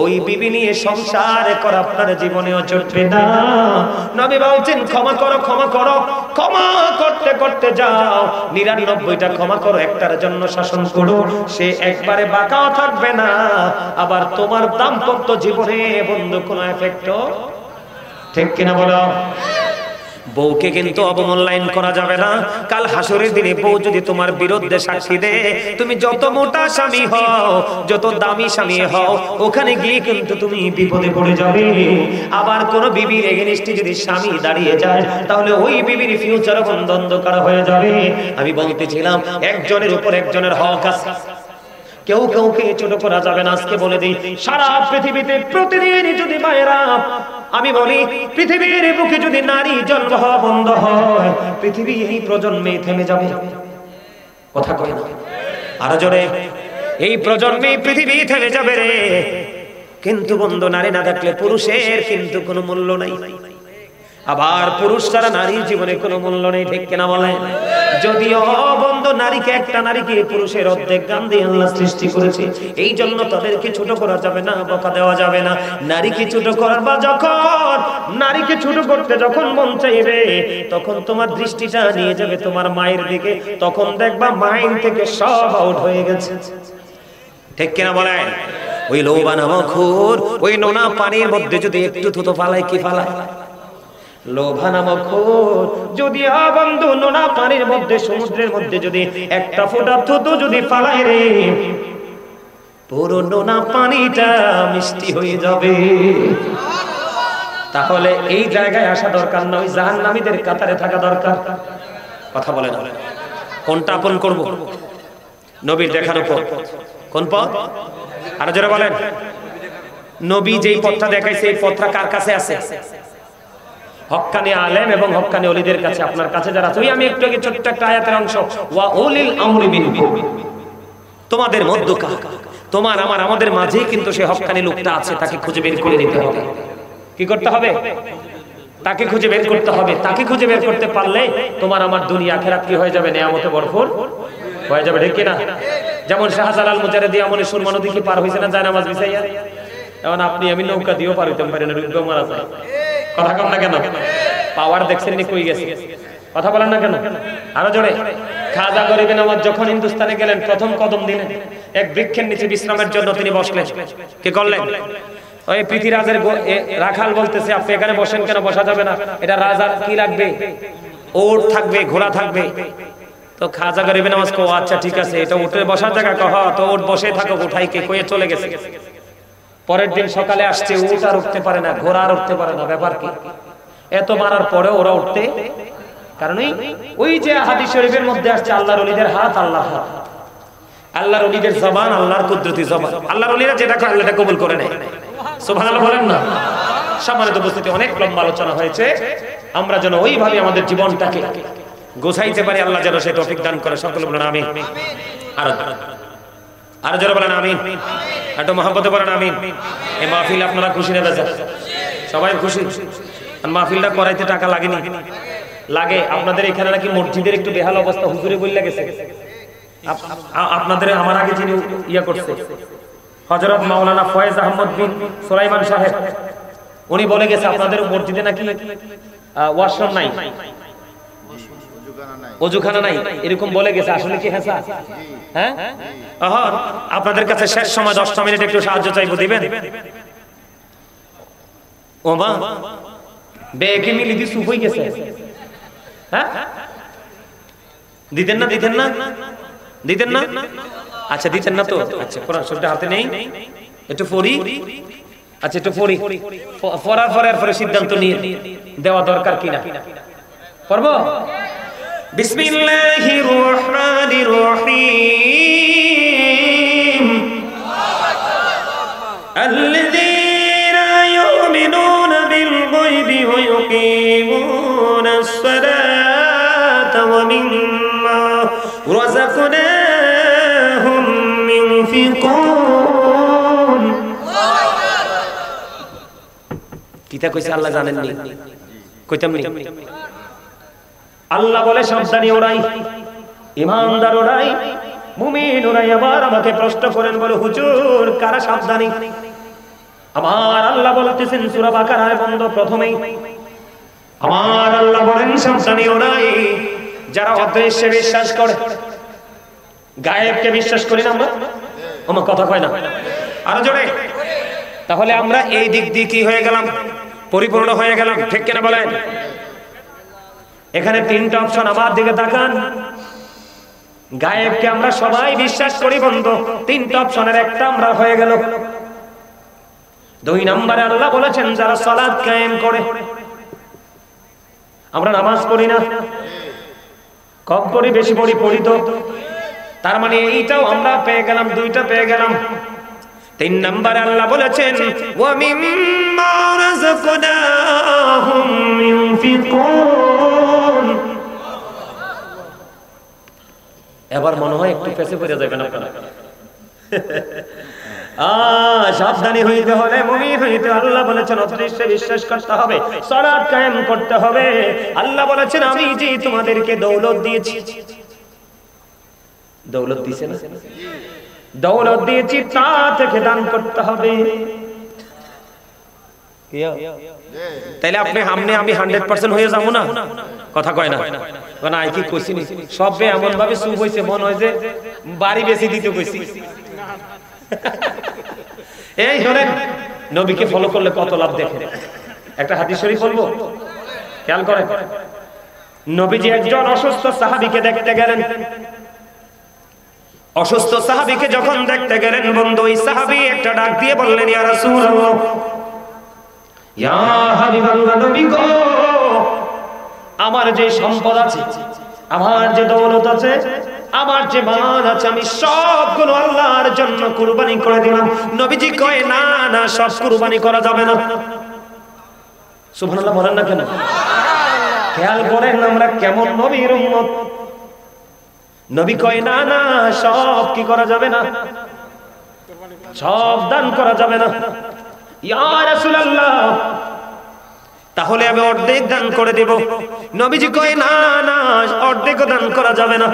ওই বিবি নিয়ে সংসার করা আপনার জীবনেও চলবে না। নবী বলছেন ক্ষমা করো, ক্ষমা করো, ক্ষমা করতে করতে যাও, ৯৯টা ক্ষমা করো, একটার জন্য শাসন করো, সে একবারে বাঁকাও থাকবে না, আবার তোমার দাম্পত্য জীবনে বন্ধু কোনো এফেক্টও, ঠিক কিনা বলো? বউকে কিন্তু অবমূল্যায়ন করা যাবে না। কাল হাসরের দিনে বউ যদি তোমার বিরুদ্ধে সাক্ষী দেয়, তুমি যত মোটা স্বামী হও, যত দামি স্বামী হও, ওখানে গিয়ে কিন্তু তুমি বিপদে পড়ে যাবে। আবার কোন বিবির এগেইনস্টে যদি স্বামী দাঁড়িয়ে যায়, তাহলে ওই বিবির ফিউচার বন্ধ অন্ধকার হয়ে যাবে। আমি বলতেছিলাম একজনের উপর একজনের হক আছে, কেউ কাউকে ছোট করা যাবে না। আজকে বলে দিই, সারা পৃথিবীতে প্রতিদিন যদি মায়েরা, আমি বলি পৃথিবীর বুকে যদি নারী জন্ম হওয়া বন্ধ হয়, পৃথিবী এই প্রজন্মে থেমে যাবে। কথা কয় না? আরো জোরে, এই প্রজন্মে পৃথিবী থেমে যাবে রে। কিন্তু বন্ধু, নারী না থাকলে পুরুষের কিন্তু কোনো মূল্য নাই, আবার পুরুষ ছাড়া নারীর জীবনে কোনো মূল্য নেই, ঠিক কিনা বলেন? যদিও বন্ধু নারীকে, একটা নারীকে পুরুষের অর্ধেক গান দিয়ে আল্লাহ সৃষ্টি করেছে, এই জন্য তাদেরকে ছোট করা যাবে না, বকা দেওয়া যাবে না। নারীকে ছোট করবা যখন, নারীকে ছোট করতে যখন মন চাইবে, তখন তোমার দৃষ্টিটা নিয়ে যাবে তোমার মায়ের দিকে, তখন দেখবা মাইন্ড থেকে সব আউট হয়ে গেছে, ঠিক কিনা বলেন? ওই লোভা নামক খুর, ওই নোনা পানির মধ্যে যদি একটু থুতো ফালায়, কি ফালায়? লোভা নামক খুর যদি বন্ধু নোনা পানির মধ্যে, সমুদ্রের মধ্যে যদি একটা ফোঁটা থুতু যদি ফালায় রে, পুরো নোনা পানিটা মিষ্টি হয়ে যাবে। তাহলে এই জায়গায় আসা দরকার না, ওই জাহান্নামীদের কাতারে থাকা দরকার। কথা বলে না, কোনটা আপন করব? নবীর দেখানো পথ। কোন পথ? আর যারা বলেন, নবী যেই পথটা দেখাইছে, এই পথটা কার কাছে আছে? হক্কানি আলেম এবং হক্কানি ওলিদের কাছে, আপনার কাছে যারা আছে। আমি একটু আগে ছোট্ট একটা আয়াতের অংশ, ওয়া উলিল আমরি মিনকুম, তোমাদের মধ্যকার, তোমার আমার আমাদের মাঝেই কিন্তু সেই হক্কানি লোকটা আছে, তাকে খুঁজে বের করে নিতে হবে। কি করতে হবে? তাকে খুঁজে বের করতে হবে। তাকে খুঁজে বের করতে পারলে তোমার আমার দুনিয়া আখিরাত কি হয়ে যাবে? নেয়ামতে ভরপুর হয়ে যাবে, ঠিক কিনা? যেমন শাহজালাল মুজাহিদি আমলে সুরমা নদী কি পার হইছে না যায় নামাজ বিছাইয়া? এখন আপনি আমি নৌকা দিয়েও পার হইতে পারি না, ডুবে মারা যায়। কথা কম না কেন? পাওয়ার দেখছেন নি কই গেছে? কথা বলেন না কেন? আরো জোরে। খাজা গরিবে নওয়াজ যখন হিন্দুস্তানে গেলেন, প্রথম কদম দিলেন, এক বৃক্ষের নিচে বিশ্রামের জন্য তিনি বসলেন। কি করলেন? ওই পৃথিবীরাজের রাখাল বলতেছে, আপনি এখানে বসেন কেন? বসা যাবে না, এটা রাজার কি লাগবে? ওট থাকবে, ঘোড়া থাকবে। তো খাজা গরিবে নওয়াজ কো, আচ্ছা ঠিক আছে, এটা উঠে বসার জায়গা কহ, তো ওট বসে থাকো, উঠাই কে কয়ে চলে গেছে। পরের দিন সকালে আসছে, উট আর উঠতে পারে না, ঘোড়া আর উঠতে পারে না, ব্যাপার কি? এত মারার পরে ওরা উঠতে, কারণ ওই যে হাদিস শরীফের মধ্যে আসছে আল্লাহর ওলিদের হাত আল্লাহর হাত, আল্লাহর ওলিদের জবান আল্লাহর কুদরতি জবান, আল্লাহর ওলিরা যেটা করে আল্লাহ এটা কবুল করে নেয়। সুবহানাল্লাহ বলেন না। সম্মানিত উপস্থিতি, অনেক লম্বা আলোচনা হয়েছে, আমরা যেন ওইভাবে আমাদের জীবনটাকে গোছাইতে পারি, আল্লাহ যেন সেই তৌফিক দান করে। সকলে বলেন আমিন। আর যারা বলেন আমিন, একটু মহব্বতে বলেন আমিন। এই মাহফিল আপনারা খুশি নেবে, সবাই খুশি। আর মাহফিলটা করাইতে টাকা লাগেনি, লাগে। আপনাদের এখানে নাকি মসজিদের একটু বেহাল অবস্থা, হুজুরে বললে গেছে আপনাদের, আমার আগে যিনি ইয়া করছে হযরত মাওলানা ফয়েজ আহমদ বিন সুলাইমান সাহেব, উনি বলে গেছে আপনাদের মসজিদে নাকি ওয়াশরুম নাই, ওযুখানা নাই, এরকম বলে গেছে। আসলে কি হ্যাঁ? আপনাদের কাছে শেষ সময় 10টা মিনিট একটু সাহায্য চাইবো, দিবেন? ও মা বেকে মিলি দি সুপ হয়ে গেছে, হ্যাঁ? দিতেন না আচ্ছা, দিতেন না তো। আচ্ছা, কোরআন শরীফটা হাতে নেই, একটু পড়ি। আচ্ছা, একটু পড়ি, পড়ার পরে সিদ্ধান্ত নিয়ে দেওয়া দরকার কিনা। পড়বো? বিসমিল্লাহির রহমানির রহিম। আল্লাযীনা ইউমিনুনা বিল গায়বি ওয়া ইউকিমুনাস সালাতা ওয়া মিম্মা রাযাকনাহুম ইউনফিকুন। কিতা কইছে আল্লাহ জানেননি? কইতাম নি? আল্লাহ বলে সাবধানী ওরাই, ঈমানদার ওরাই, মুমিন ওরাই। আবার আমাকে প্রশ্ন করেন, বলে হুজুর কারা সাবধানী? আমার আল্লাহ বলতেছেন সূরা বাকারার বন্ধ প্রথমেই, আমার আল্লাহ বলেন সাবধানী ওরাই যারা অদৃশ্যে বিশ্বাস করে, গায়েবকে বিশ্বাস করি না আমরা। আমার কথা কয় না, আরো জোরে। তাহলে আমরা এই দিক দিয়ে কি হয়ে গেলাম? পরিপূর্ণ হয়ে গেলাম, ঠিক কিনা বলেন? এখানে 3টা অপশন, আমার দিকে তাকান। গায়েবকে আমরা সবাই বিশ্বাস করি বন্ধু, 3টা অপশনের একটা আমরা হয়ে গেল। 2 নম্বরে আল্লাহ বলেছেন যারা সালাত কায়েম করে। আমরা নামাজ পড়ি না, কম পড়ি বেশি পড়ি তো, তার মানে এইটাও আমরা পেয়ে গেলাম, 2টা পেয়ে গেলাম। 3 নম্বরে আল্লাহ বলেছেন ওয়া মিম্মা রাযাকনাহুম ইউনফিকুন। এবার মনে হয় একটু পেছে পড়ে যাবেন আপনারা। সাবধানী হইতে হলে, মুমিন হইতে আল্লাহ বলেছেন অদৃশ্যে বিশ্বাস করতে হবে, সালাত কায়েম করতে হবে। আল্লাহ বলেছেন আমি যে তোমাদেরকে দৌলত দিয়েছি, দৌলত দিয়েছে না? দৌলত দিয়েছি, তা থেকে দান করতে হবে। তাইলে আমি 100% হয়ে যাবো না? কথা কয় না, না কি কইছি নি? সবে এমন ভাবে চুপ হইছে, মন হয় যে বাড়ি বেশি দিতে কইছি। এই শোনেন, নবীকে ফলো করলে কত লাভ দেখেন। একটা হাদিস শরীফ বলবো, খেয়াল করেন। নবীজি একজন অসুস্থ সাহাবীকে দেখতে গেলেন। অসুস্থ সাহাবীকে যখন দেখতে গেলেন বন্ধু, ওই সাহাবী একটা ডাক দিয়ে বললেন ইয়া রাসূলুল্লাহ, ইয়া হাবিবাল্লাহ, নবী গো, আমার যে সম্পদ আছে, আমার যে দৌলত আছে, আমার যে মাল আছে, আমি সবগুলো আল্লাহর জন্য কুরবানি করে দিলাম। নবীজি কয় না না, সব কুরবানি করা যাবে না। সুবহানাল্লাহ বলেন না কেন? খেয়াল করেন আমরা কেমন নবীর উম্মত। নবী কয় না না, সব কি করা যাবে না, সব দান করা যাবে না। ইয়া রাসূলুল্লাহ, তাহলে আমি অর্ধেক দান করে দেব। নবীজি কয় না না, অর্ধেক দান করা যাবে না।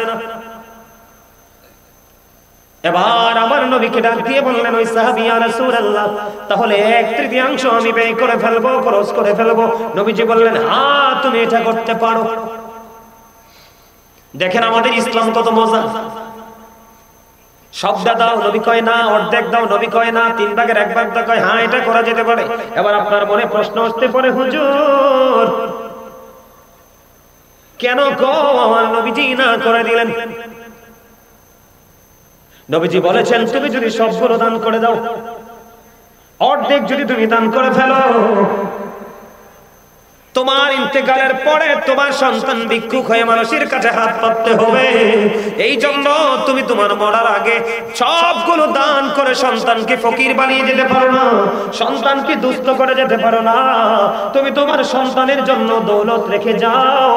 এবার আমার নবীকে ডাক দিয়ে বললেন ওই সাহাবী, ইয়া রাসূলুল্লাহ, তাহলে 1/3 আমি ব্যয় করে ফেলবো, খরচ করে ফেলবো। নবীজি বললেন হ্যাঁ, তুমি এটা করতে পারো। দেখেন আমাদের ইসলাম কত মজা। সবটা দাও, নবী কয় না। অর্ধেক দাও, নবী কয় না। 3 ভাগের 1 ভাগ দাও, কয় হ্যাঁ এটা করা যেতে পারে। এবার আপনার মনে প্রশ্ন আসতে পারে, হুজুর কেন গো আমার নবীজি না করে দিলেন? নবীজি বলেছেন তুমি যদি সবগুলো দান করে দাও, অর্ধেক যদি তুমি দান করে ফেলো, তোমার ইন্তেকালের পরে তোমার সন্তান ভিক্ষুক হয়ে মানুষের কাছে হাত পাততে হবে। এই জন্য তুমি তোমার মরার আগে সবগুলো দান করে সন্তানকে ফকির বানিয়ে যেতে পারো না, সন্তানকে দুস্থ করে যেতে পারো না। তুমি তোমার সন্তানের জন্য দৌলত রেখে যাও,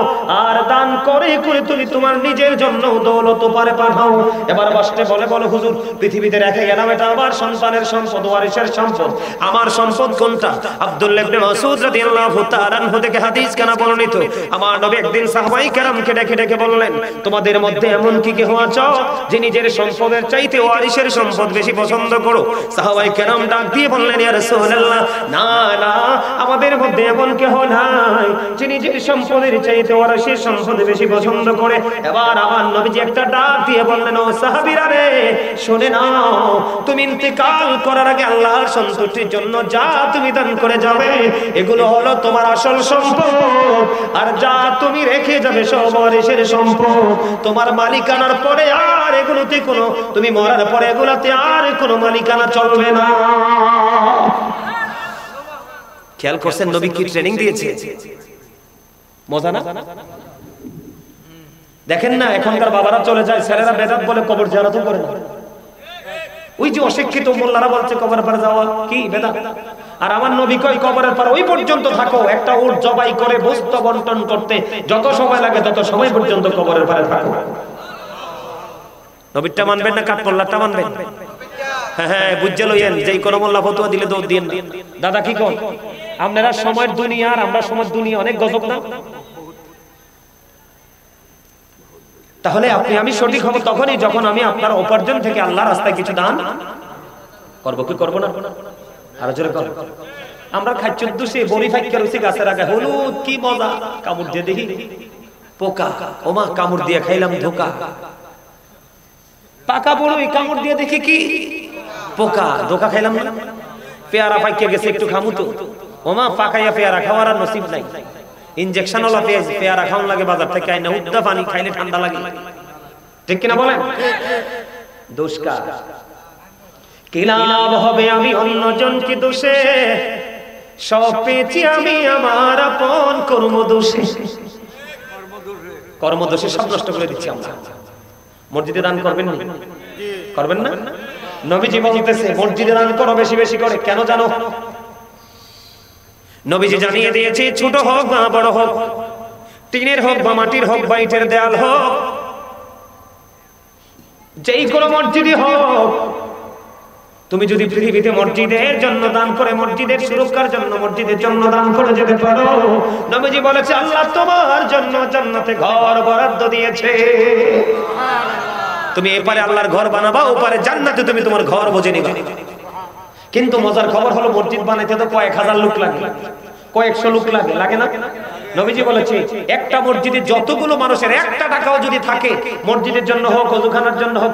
আর দান করে করে তুমি তোমার নিজের জন্য দৌলত পারে পাঠাও। এবার বসতে বলে বলো হুজুর, পৃথিবীতে রেখে গেলাম, এটা আমার সন্তানের সম্পদ, ওয়ারিসের সম্পদ। আমার সম্পদ কোনটা? আব্দুল্লাহ ইবনে মাসউদ রাদিয়াল্লাহু তাআলা আনহু থেকে হাদিস কেন বর্ণিত, আমার নবী একদিন সাহাবায়ে কেরামকে ডেকে ডেকে বললেন, তোমাদের মধ্যে এমন কি কেউ আছো যে নিজের সম্পদের চাইতে ওয়ারিসের সম্পদ বেশি পছন্দ করো? সাহাবায়ে কেরাম ডাক দিয়ে বললেন, ইয়া রাসূলুল্লাহ, না না, আমাদের মধ্যে এমন কেউ নাই যে নিজের সম্পদের চাইতে ওয়ারিসের সম্পদ বেশি পছন্দ করে। এবার আমার নবীজি একটা ডাক দিয়ে বললেন, ও সাহাবীরা রে, শুনে নাও, তুমি ইন্তেকাল করার আগে আল্লাহর সন্তুষ্টির জন্য যা তুমি দান করে যাবে, এগুলো হলো তোমার আসল সম্পদ। আর যা তুমি রেখে যাবে সব ওয়ারিসের সম্পদ। তোমার মালিকানার পরে আর এগুলোতে কোনো, তুমি মরার পরে এগুলোতে আর কোনো মালিকানা চলবে না। খেয়াল করছেন নবী কি ট্রেনিং দিয়েছে? মজা না? দেখেন না, এখনকার বাবারা চলে যায়, ছেলেরা বেদাত বলে কবর জিয়ারত করে না। ওই যে অশিক্ষিত মোল্লারা বলছে কবরের পারে যাওয়া কি বেদাত। আর আমার নবী কয় কবরের পারে ওই পর্যন্ত থাকো, একটা উট জবাই করে বস্ত্র বন্টন করতে যত সময় লাগে তত সময় পর্যন্ত কবরের পারে থাকো। নবীরটা মানবেন না কাঠমোল্লারটা মানবেন? হ্যাঁ হ্যাঁ, বুঝে লইয়েন, যেই কোন মোল্লা ফতোয়া দিলে দৌড় দিয়েন। দাদা কি কন? আপনারা সময়ের দুনিয়া আর আমরা সময়ের দুনিয়া অনেক গজব না? তাহলে আপনি আমি সঠিক হব তখনই যখন আমি আপনার উপার্জন থেকে আল্লাহর রাস্তায় কিছু দান করব। কি করব না? আর জোরে কর। আমরা খাচ্ছি দুষে বড়ি ফাইক্কা রুচি গাছের আগে, হলুদ কি মজা, কামড় দিয়ে দেখি পোকা, ওমা কামড় দিয়ে খাইলাম ধোকা। পাকা বড়ই কামড় দিয়ে দেখি কি পোকা, ধোকা খাইলাম না। পেয়ারা ফাইক্কা গেছে একটু খামু তো, ওমা পাকাইয়া পেয়ারা খাওয়ার আর নসিব নাই। ইনজেকশন ওলা পেয়ারা খাওয়ান লাগে বাজার থেকে আইনা, উদ্দা পানি খাইলে ঠান্ডা লাগে, ঠিক কিনা বলেন? দোষকা কি লাভ হবে আমি অন্যজনকে দোষে, সব পেয়েছি আমি আমার আপন কর্মদোষে। কর্মদোষে সব নষ্ট করে দিচ্ছি আমরা। মসজিদে দান করবেন না? করবেন না? নবীজি বলতেছে মসজিদে দান করো বেশি বেশি করে। কেন জানো? নবীজি জানিয়ে দিয়েছে, ছোট হোক বা বড় হোক, টিনের হোক বা মাটির হোক বা ইটের দেয়াল হোক, যেই কোনো মসজিদই হোক, তুমি যদি পৃথিবীতে মসজিদের জন্য দান করে, মসজিদের সুরক্ষার জন্য মসজিদের জন্য দান করে যেতে পারো, নবীজি বলেছে আল্লাহ তোমার জন্য জান্নাতে ঘর বরাদ্দ দিয়েছে। তুমি এপারে আল্লাহর ঘর বানাবা, ওপারে জান্নাতে তুমি তোমার ঘর বুঝে নিবা। কিন্তু মজার খবর হলো মসজিদ বানাইতে তো কয়েক হাজার লোক লাগে, কয়েকশো লোক লাগে, লাগে না? নবীজি বলেছে একটা মসজিদে যতগুলো মানুষের একটা টাকাও যদি থাকে, মসজিদের জন্য হোক, ওযুখানার জন্য হোক,